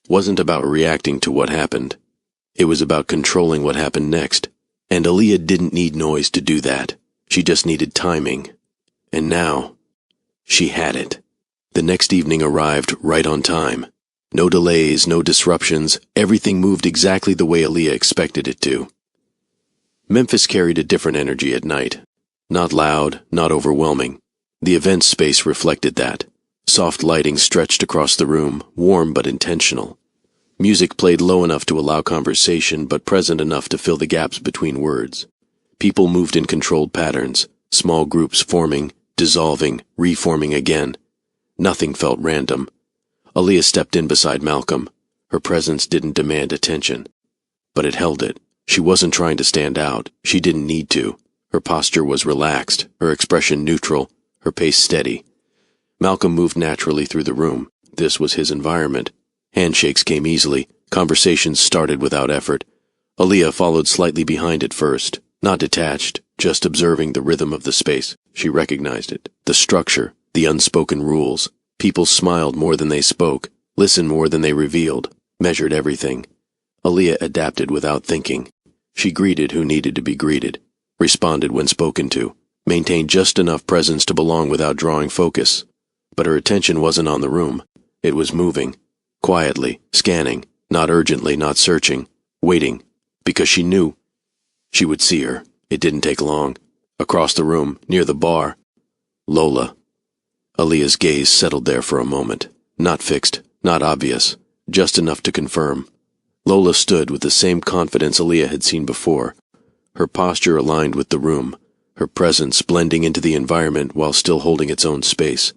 wasn't about reacting to what happened. It was about controlling what happened next. And Aaliyah didn't need noise to do that. She just needed timing. And now, she had it. The next evening arrived right on time. No delays, no disruptions. Everything moved exactly the way Aaliyah expected it to. Memphis carried a different energy at night. Not loud, not overwhelming. The event space reflected that. Soft lighting stretched across the room, warm but intentional. Music played low enough to allow conversation, but present enough to fill the gaps between words. People moved in controlled patterns, small groups forming, dissolving, reforming again. Nothing felt random. Aaliyah stepped in beside Malcolm. Her presence didn't demand attention, but it held it. She wasn't trying to stand out. She didn't need to. Her posture was relaxed, her expression neutral, her pace steady. Malcolm moved naturally through the room. This was his environment. Handshakes came easily. Conversations started without effort. Aaliyah followed slightly behind at first, not detached, just observing the rhythm of the space. She recognized it. The structure, the unspoken rules. People smiled more than they spoke, listened more than they revealed, measured everything. Aaliyah adapted without thinking. She greeted who needed to be greeted, responded when spoken to, maintained just enough presence to belong without drawing focus. But her attention wasn't on the room. It was moving. quietly, scanning, not urgently, not searching, waiting, because she knew she would see her. It didn't take long. Across the room, near the bar. Lola. Aaliyah's gaze settled there for a moment. Not fixed, not obvious, just enough to confirm. Lola stood with the same confidence Aaliyah had seen before, her posture aligned with the room, her presence blending into the environment while still holding its own space.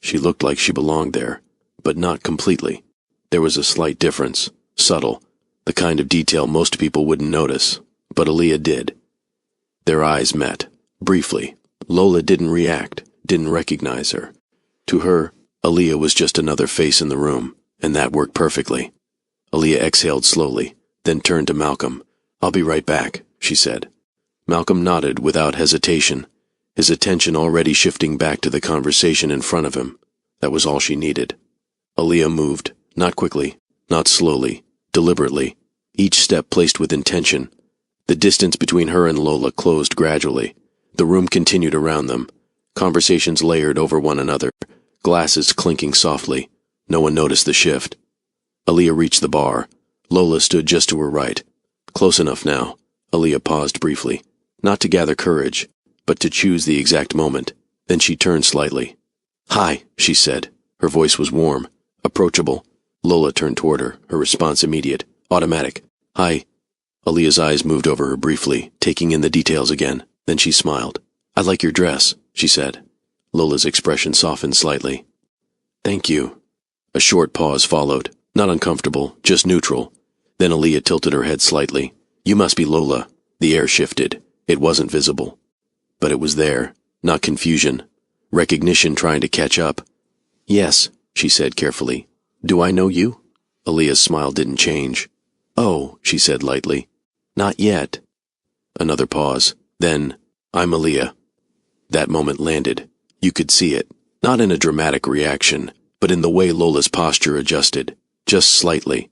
She looked like she belonged there, but not completely. There was a slight difference, subtle, the kind of detail most people wouldn't notice, but Aaliyah did. Their eyes met, briefly. Lola didn't react, didn't recognize her. To her, Aaliyah was just another face in the room, and that worked perfectly. Aaliyah exhaled slowly, then turned to Malcolm. "I'll be right back," she said. Malcolm nodded without hesitation, his attention already shifting back to the conversation in front of him. That was all she needed. Aaliyah moved, not quickly, not slowly, deliberately, each step placed with intention. The distance between her and Lola closed gradually. The room continued around them, conversations layered over one another, glasses clinking softly. No one noticed the shift. Aaliyah reached the bar. Lola stood just to her right. Close enough now. Aaliyah paused briefly, not to gather courage, but to choose the exact moment. Then she turned slightly. "Hi," she said. Her voice was warm, approachable. Lola turned toward her, her response immediate, automatic. "Hi." Aaliyah's eyes moved over her briefly, taking in the details again. Then she smiled. "I like your dress," she said. Lola's expression softened slightly. "Thank you." A short pause followed, not uncomfortable, just neutral. Then Aaliyah tilted her head slightly. "You must be Lola." The air shifted. It wasn't visible. But it was there, not confusion. Recognition trying to catch up. "Yes," she said carefully. "Do I know you?" Aaliyah's smile didn't change. "Oh," she said lightly. "Not yet." Another pause. Then, "I'm Aaliyah." That moment landed. You could see it. Not in a dramatic reaction, but in the way Lola's posture adjusted. Just slightly.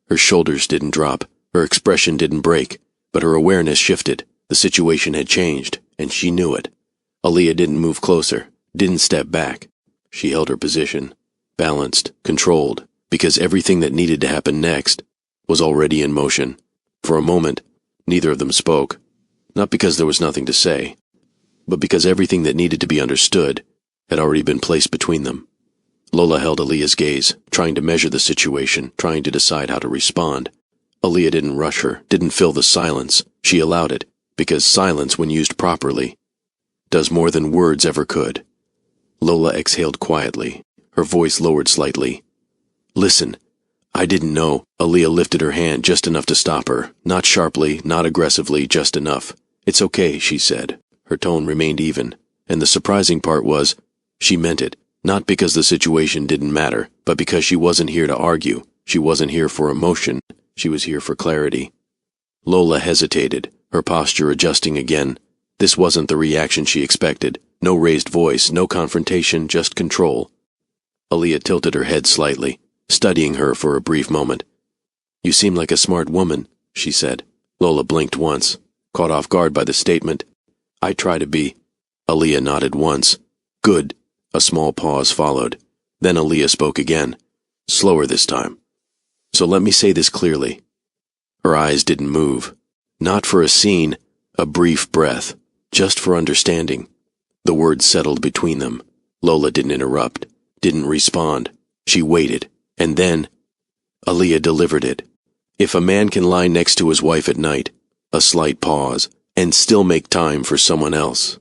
Her shoulders didn't drop. Her expression didn't break. But her awareness shifted. The situation had changed, and she knew it. Aaliyah didn't move closer, didn't step back. She held her position, balanced, controlled, because everything that needed to happen next was already in motion. For a moment, neither of them spoke. Not because there was nothing to say, but because everything that needed to be understood had already been placed between them. Lola held Aaliyah's gaze, trying to measure the situation, trying to decide how to respond. Aaliyah didn't rush her, didn't fill the silence. She allowed it, because silence, when used properly, does more than words ever could. Lola exhaled quietly, her voice lowered slightly. "Listen, I didn't know." Aaliyah lifted her hand just enough to stop her, not sharply, not aggressively, just enough. "It's okay," she said. Her tone remained even, and the surprising part was, she meant it, not because the situation didn't matter, but because she wasn't here to argue. She wasn't here for emotion. She was here for clarity. Lola hesitated, her posture adjusting again. This wasn't the reaction she expected. No raised voice, no confrontation, just control. Aaliyah tilted her head slightly, studying her for a brief moment. "You seem like a smart woman," she said. Lola blinked once, caught off guard by the statement. "I try to be." Aaliyah nodded once. "Good." A small pause followed. Then Aaliyah spoke again, slower this time. "So let me say this clearly." Her eyes didn't move. Not for a scene, a brief breath, just for understanding. The words settled between them. Lola didn't interrupt, didn't respond. She waited, and then Aaliyah delivered it. If a man can lie next to his wife at night, a slight pause, and still make time for someone else.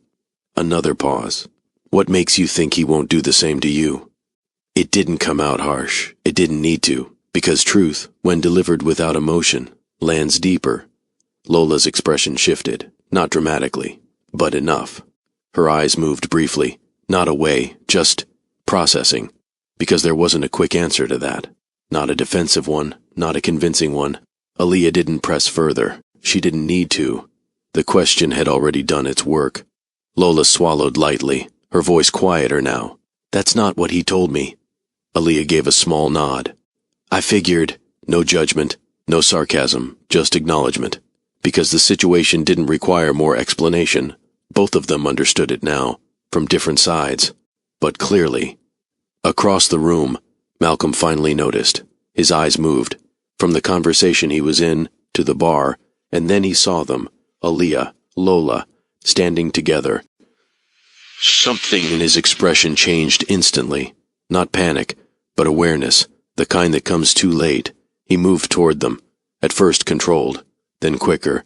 Another pause. What makes you think he won't do the same to you? It didn't come out harsh. It didn't need to, because truth, when delivered without emotion, lands deeper. Lola's expression shifted, not dramatically, but enough. Her eyes moved briefly, not away, just processing, because there wasn't a quick answer to that. Not a defensive one, not a convincing one. Aaliyah didn't press further. She didn't need to. The question had already done its work. Lola swallowed lightly, her voice quieter now. "That's not what he told me." Aaliyah gave a small nod. "I figured." No judgment, no sarcasm, just acknowledgement. Because the situation didn't require more explanation. Both of them understood it now, from different sides, but clearly. Across the room, Malcolm finally noticed. His eyes moved, from the conversation he was in, to the bar, and then he saw them, Aaliyah, Lola, standing together. Something in his expression changed instantly. Not panic, but awareness, the kind that comes too late. He moved toward them, at first controlled, then quicker.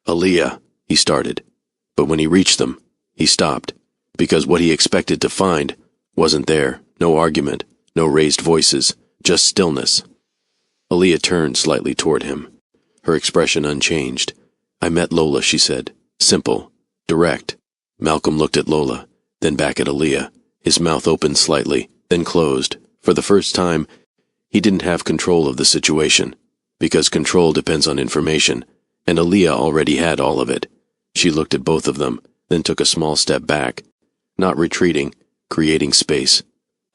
Aaliyah, he started. But when he reached them, he stopped, because what he expected to find wasn't there. No argument, no raised voices, just stillness. Aaliyah turned slightly toward him, her expression unchanged. "I met Lola," she said. Simple, direct. Malcolm looked at Lola, then back at Aaliyah. His mouth opened slightly, then closed. For the first time, he didn't have control of the situation, because control depends on information, and Aaliyah already had all of it. She looked at both of them, then took a small step back, not retreating, creating space.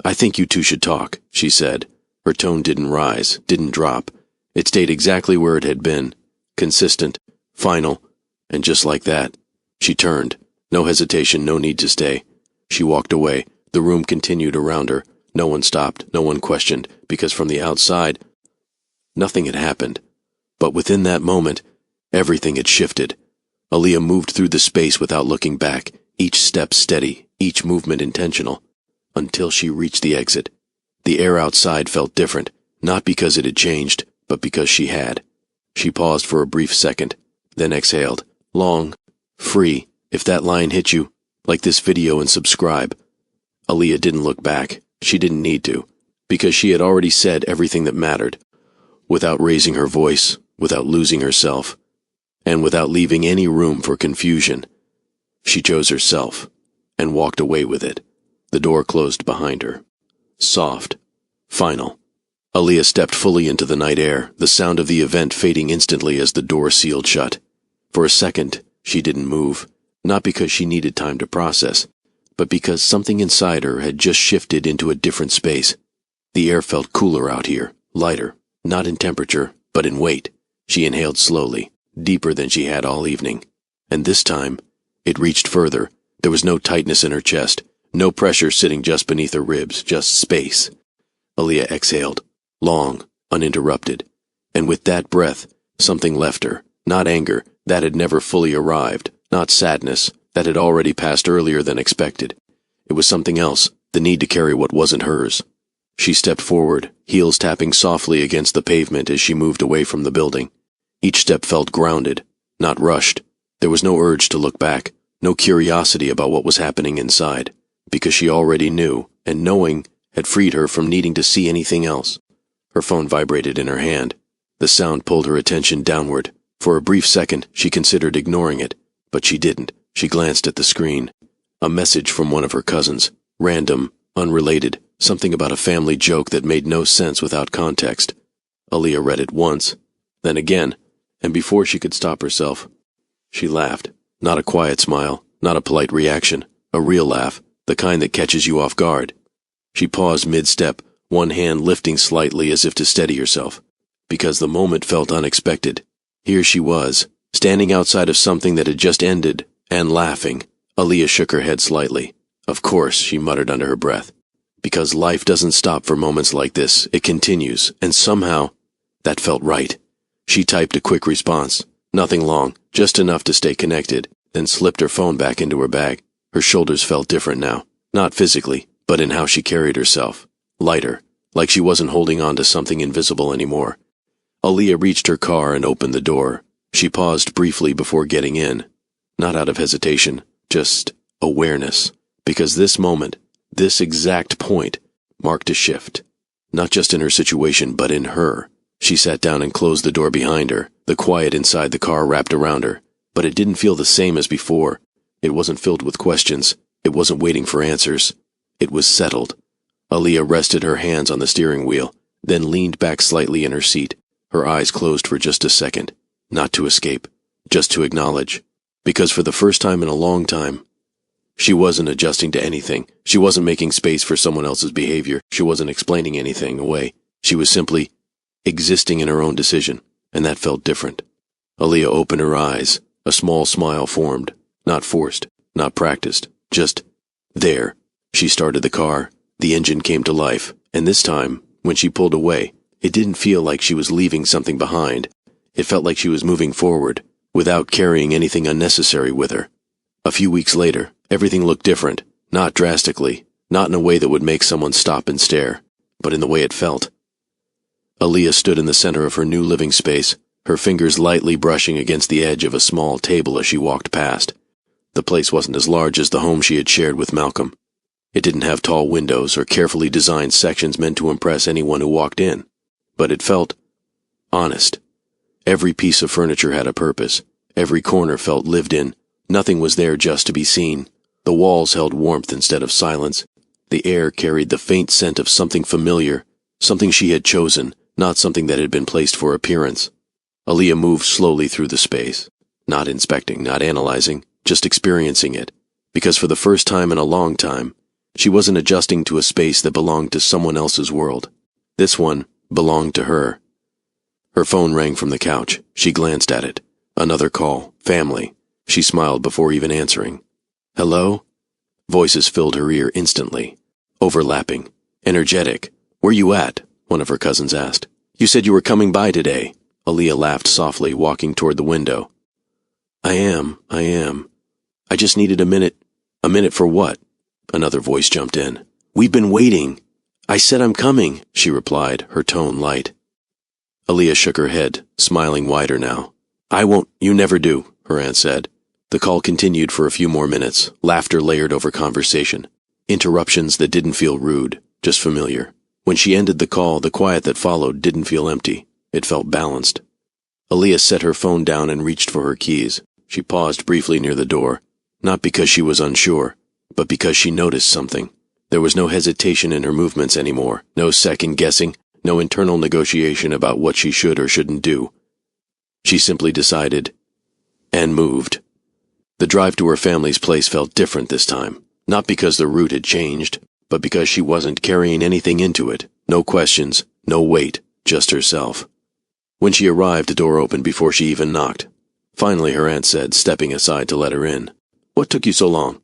"I think you two should talk," she said. Her tone didn't rise, didn't drop. It stayed exactly where it had been, consistent, final, and just like that, she turned. No hesitation, no need to stay. She walked away. The room continued around her. No one stopped, no one questioned, because from the outside, nothing had happened. But within that moment, everything had shifted. Aaliyah moved through the space without looking back, each step steady, each movement intentional, until she reached the exit. The air outside felt different, not because it had changed, but because she had. She paused for a brief second, then exhaled. Long, free. If that line hit you, like this video and subscribe. Aaliyah didn't look back. She didn't need to, because she had already said everything that mattered, without raising her voice, without losing herself, and without leaving any room for confusion. She chose herself, and walked away with it. The door closed behind her. Soft. Final. Aaliyah stepped fully into the night air, the sound of the event fading instantly as the door sealed shut. For a second, she didn't move, not because she needed time to process, but because something inside her had just shifted into a different space. The air felt cooler out here, lighter, not in temperature, but in weight. She inhaled slowly, deeper than she had all evening. And this time, it reached further. There was no tightness in her chest, no pressure sitting just beneath her ribs, just space. Aaliyah exhaled, long, uninterrupted. And with that breath, something left her. Not anger, that had never fully arrived. Not sadness, that had already passed earlier than expected. It was something else, the need to carry what wasn't hers. She stepped forward, heels tapping softly against the pavement as she moved away from the building. Each step felt grounded, not rushed. There was no urge to look back, no curiosity about what was happening inside, because she already knew, and knowing had freed her from needing to see anything else. Her phone vibrated in her hand. The sound pulled her attention downward. For a brief second, she considered ignoring it, but she didn't. She glanced at the screen. A message from one of her cousins. Random, unrelated, something about a family joke that made no sense without context. Aaliyah read it once, then again, and before she could stop herself, she laughed. Not a quiet smile, not a polite reaction, a real laugh, the kind that catches you off guard. She paused mid-step, one hand lifting slightly as if to steady herself, because the moment felt unexpected. Here she was, standing outside of something that had just ended, and laughing. Aaliyah shook her head slightly. Of course, she muttered under her breath. Because life doesn't stop for moments like this, it continues, and somehow, that felt right. She typed a quick response. Nothing long, just enough to stay connected, then slipped her phone back into her bag. Her shoulders felt different now, not physically, but in how she carried herself. Lighter, like she wasn't holding on to something invisible anymore. Aaliyah reached her car and opened the door. She paused briefly before getting in. Not out of hesitation, just awareness. Because this moment, this exact point, marked a shift. Not just in her situation, but in her. She sat down and closed the door behind her. The quiet inside the car wrapped around her. But it didn't feel the same as before. It wasn't filled with questions. It wasn't waiting for answers. It was settled. Aaliyah rested her hands on the steering wheel, then leaned back slightly in her seat. Her eyes closed for just a second. Not to escape, just to acknowledge. Because for the first time in a long time, she wasn't adjusting to anything. She wasn't making space for someone else's behavior. She wasn't explaining anything away. She was simply existing in her own decision, and that felt different. Aaliyah opened her eyes. A small smile formed. Not forced, not practiced, just there. She started the car. The engine came to life, and this time, when she pulled away, It didn't feel like she was leaving something behind. It felt like she was moving forward, without carrying anything unnecessary with her. A few weeks later, everything looked different, not drastically, not in a way that would make someone stop and stare, but in the way it felt. Aaliyah stood in the center of her new living space, her fingers lightly brushing against the edge of a small table as she walked past. The place wasn't as large as the home she had shared with Malcolm. It didn't have tall windows or carefully designed sections meant to impress anyone who walked in, but it felt honest. Every piece of furniture had a purpose. Every corner felt lived in. Nothing was there just to be seen. The walls held warmth instead of silence. The air carried the faint scent of something familiar, something she had chosen, not something that had been placed for appearance. Aaliyah moved slowly through the space, not inspecting, not analyzing, just experiencing it, because for the first time in a long time, she wasn't adjusting to a space that belonged to someone else's world. This one belonged to her. Her phone rang from the couch. She glanced at it. Another call. Family. She smiled before even answering. Hello? Voices filled her ear instantly. Overlapping. Energetic. Where you at? One of her cousins asked. You said you were coming by today. Aaliyah laughed softly, walking toward the window. I am. I just needed a minute. A minute for what? Another voice jumped in. We've been waiting. I said I'm coming, she replied, her tone light. Aaliyah shook her head, smiling wider now. I won't. You never do, her aunt said. The call continued for a few more minutes, laughter layered over conversation. Interruptions that didn't feel rude, just familiar. When she ended the call, the quiet that followed didn't feel empty. It felt balanced. Aaliyah set her phone down and reached for her keys. She paused briefly near the door, not because she was unsure, but because she noticed something. There was no hesitation in her movements anymore, no second-guessing, no internal negotiation about what she should or shouldn't do. She simply decided, and moved. The drive to her family's place felt different this time, not because the route had changed, but because she wasn't carrying anything into it. No questions, no weight, just herself. When she arrived, the door opened before she even knocked. Finally, her aunt said, stepping aside to let her in. What took you so long?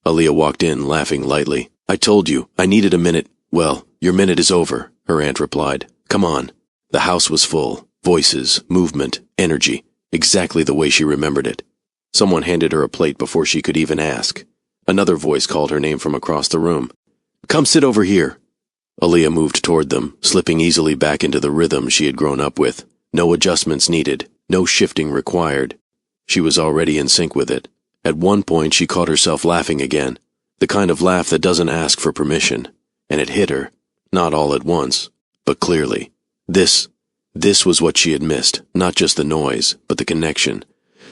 Aaliyah walked in, laughing lightly. I told you, I needed a minute. Well, your minute is over, her aunt replied. Come on. The house was full. Voices, movement, energy, exactly the way she remembered it. Someone handed her a plate before she could even ask. Another voice called her name from across the room. Come sit over here. Aaliyah moved toward them, slipping easily back into the rhythm she had grown up with. No adjustments needed, no shifting required. She was already in sync with it. At one point she caught herself laughing again, the kind of laugh that doesn't ask for permission, and it hit her, not all at once, but clearly. This was what she had missed, not just the noise, but the connection.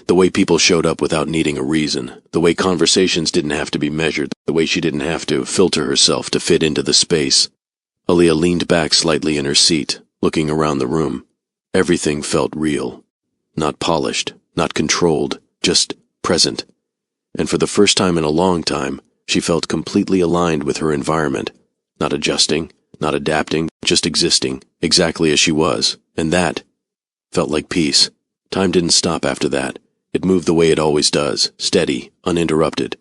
The way people showed up without needing a reason, the way conversations didn't have to be measured, the way she didn't have to filter herself to fit into the space. Aaliyah leaned back slightly in her seat, looking around the room. Everything felt real. Not polished, not controlled, just present. And for the first time in a long time, she felt completely aligned with her environment. Not adjusting, not adapting, just existing, exactly as she was. And that felt like peace. Time didn't stop after that. It moved the way it always does, steady, uninterrupted.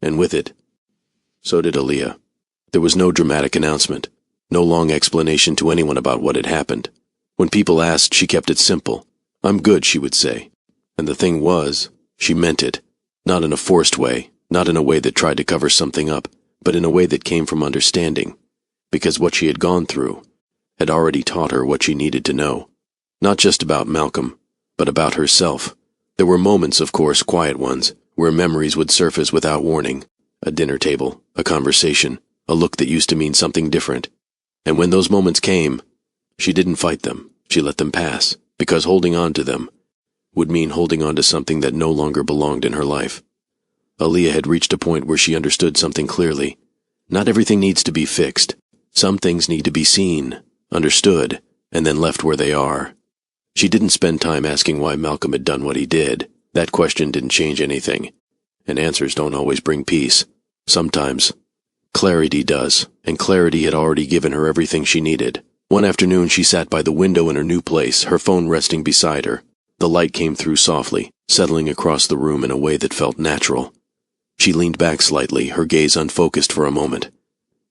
And with it, so did Aaliyah. There was no dramatic announcement, no long explanation to anyone about what had happened. When people asked, she kept it simple. I'm good, she would say. And the thing was, she meant it. Not in a forced way, not in a way that tried to cover something up, but in a way that came from understanding. Because what she had gone through had already taught her what she needed to know. Not just about Malcolm, but about herself. There were moments, of course, quiet ones, where memories would surface without warning. A dinner table, a conversation, a look that used to mean something different. And when those moments came, she didn't fight them. She let them pass, because holding on to them would mean holding on to something that no longer belonged in her life. Aaliyah had reached a point where she understood something clearly. Not everything needs to be fixed. Some things need to be seen, understood, and then left where they are. She didn't spend time asking why Malcolm had done what he did. That question didn't change anything. And answers don't always bring peace. Sometimes clarity does, and clarity had already given her everything she needed. One afternoon she sat by the window in her new place, her phone resting beside her. The light came through softly, settling across the room in a way that felt natural. She leaned back slightly, her gaze unfocused for a moment.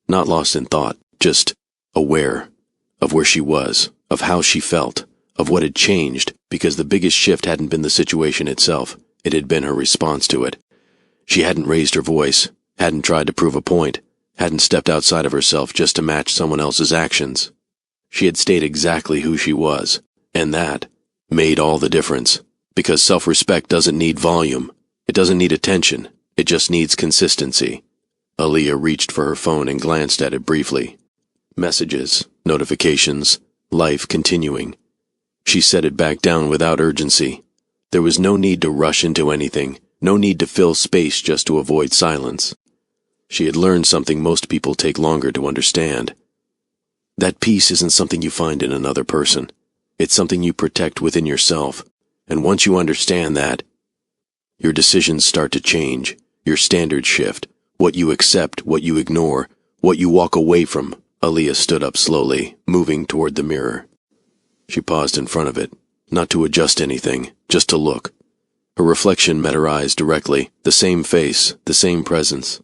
Not lost in thought, just aware. of where she was, of how she felt, of what had changed, because the biggest shift hadn't been the situation itself, it had been her response to it. She hadn't raised her voice, hadn't tried to prove a point, hadn't stepped outside of herself just to match someone else's actions. She had stayed exactly who she was, and that made all the difference, because self-respect doesn't need volume, it doesn't need attention, it just needs consistency. Aaliyah reached for her phone and glanced at it briefly. Messages, notifications, life continuing. She set it back down without urgency. There was no need to rush into anything, no need to fill space just to avoid silence. She had learned something most people take longer to understand. That peace isn't something you find in another person. It's something you protect within yourself. And once you understand that, your decisions start to change, your standards shift, what you accept, what you ignore, what you walk away from. Aaliyah stood up slowly, moving toward the mirror. She paused in front of it, not to adjust anything, just to look. Her reflection met her eyes directly, the same face, the same presence.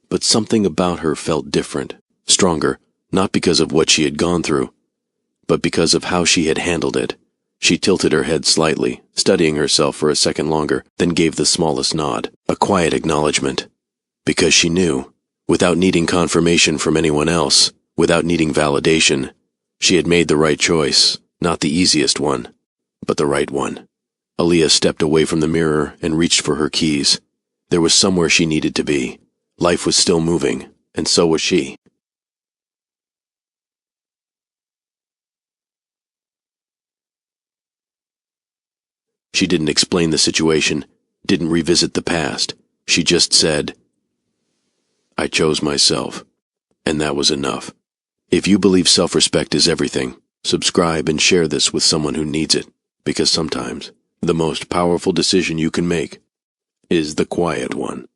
But something about her felt different, stronger, not because of what she had gone through, but because of how she had handled it. She tilted her head slightly, studying herself for a second longer, then gave the smallest nod, a quiet acknowledgement. Because she knew, without needing confirmation from anyone else, without needing validation, she had made the right choice, not the easiest one, but the right one. Aaliyah stepped away from the mirror and reached for her keys. There was somewhere she needed to be. Life was still moving, and so was she. She didn't explain the situation, didn't revisit the past. She just said, "I chose myself," and that was enough. If you believe self-respect is everything, subscribe and share this with someone who needs it, because sometimes the most powerful decision you can make is the quiet one.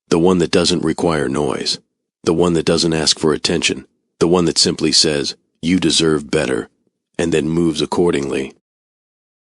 The one that doesn't require noise. The one that doesn't ask for attention. The one that simply says, "You deserve better," and then moves accordingly.